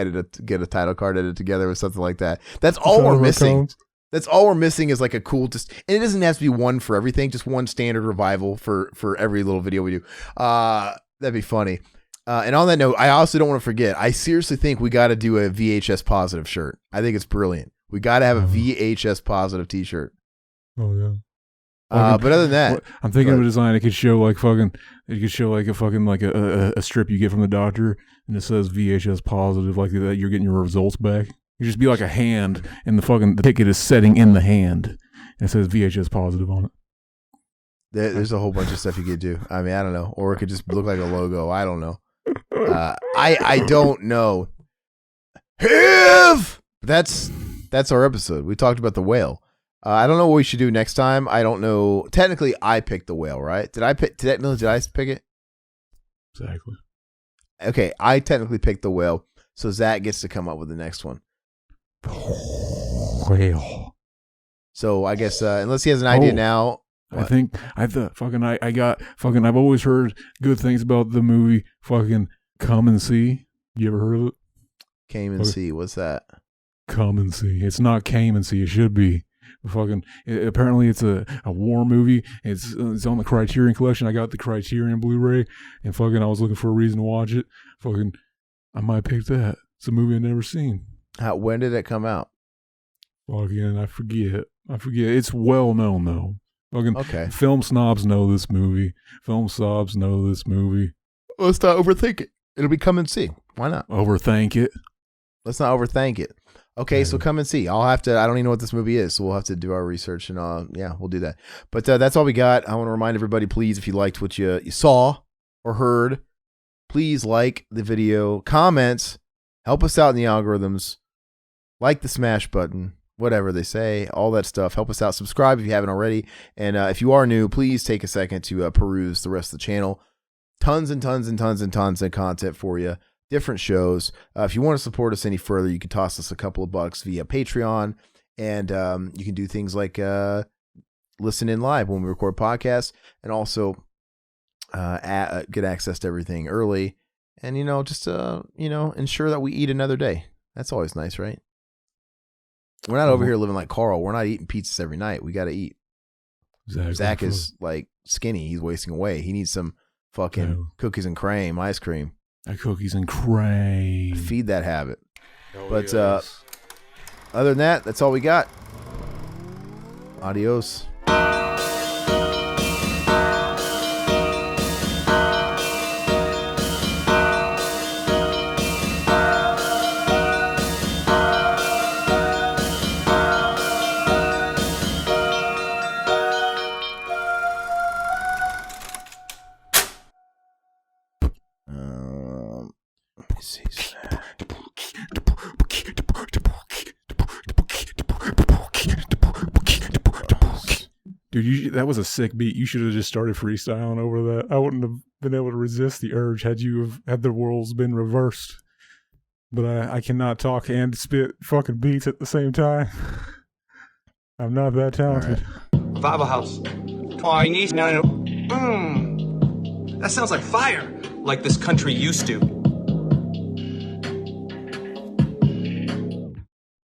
get a title card edited together with something like that. That's all we're missing. That's all we're missing is like a cool, and it doesn't have to be one for everything. Just one standard revival for every little video we do. That'd be funny. And on that note, I also don't want to forget. I seriously think we got to do a VHS positive shirt. I think it's brilliant. We got to have a VHS positive T-shirt. Oh yeah. But other than that, I'm thinking of a design. It could show like fucking. It could show like a fucking like a strip you get from the doctor, and it says VHS positive, like that. You're getting your results back. You just be like a hand, and the ticket is setting in the hand, and it says VHS positive on it. There's a whole bunch of stuff you could do. I mean, I don't know, or it could just look like a logo. I don't know. I don't know. That's our episode. We talked about the whale. I don't know what we should do next time. I don't know. Technically, I picked the whale, right? Did I pick it? Exactly. Okay, I technically picked the whale, so Zach gets to come up with the next one. Whale. So I guess unless he has an idea now. What? I've always heard good things about the movie fucking Come and See. You ever heard of it? Came and See. What's that? Come and See. It's not Came and See. It should be. Apparently it's a war movie. It's on the Criterion Collection. I got the Criterion Blu-ray, and fucking I was looking for a reason to watch it. Fucking I might pick that. It's a movie I've never seen. When did it come out? Fucking I forget. It's well known though. Fucking okay. Film snobs know this movie. Let's not overthink it. It'll be Come and See. Why not? Overthink it. Let's not overthink it. Okay, so Come and See. I don't even know what this movie is, so we'll have to do our research, and we'll do that. But that's all we got. I want to remind everybody, please, if you liked what you saw or heard, please like the video, comments, help us out in the algorithms, like the smash button, whatever they say, all that stuff. Help us out. Subscribe if you haven't already. And if you are new, please take a second to peruse the rest of the channel. Tons and tons and tons and tons of content for you. Different shows. If you want to support us any further, you can toss us a couple of bucks via Patreon. And you can do things like listen in live when we record podcasts, and also get access to everything early. And, just, ensure that we eat another day. That's always nice, right? We're not over here living like Carl. We're not eating pizzas every night. We got to eat. Exactly. Zach is like skinny. He's wasting away. He needs some fucking cookies and cream, ice cream. Cookies and cream. Feed that habit. But other than that, that's all we got. Adios. Dude, that was a sick beat. You should have just started freestyling over that. I wouldn't have been able to resist the urge had the roles been reversed. But I cannot talk and spit fucking beats at the same time. I'm not that talented. Right. Revival House. That sounds like fire, like this country used to.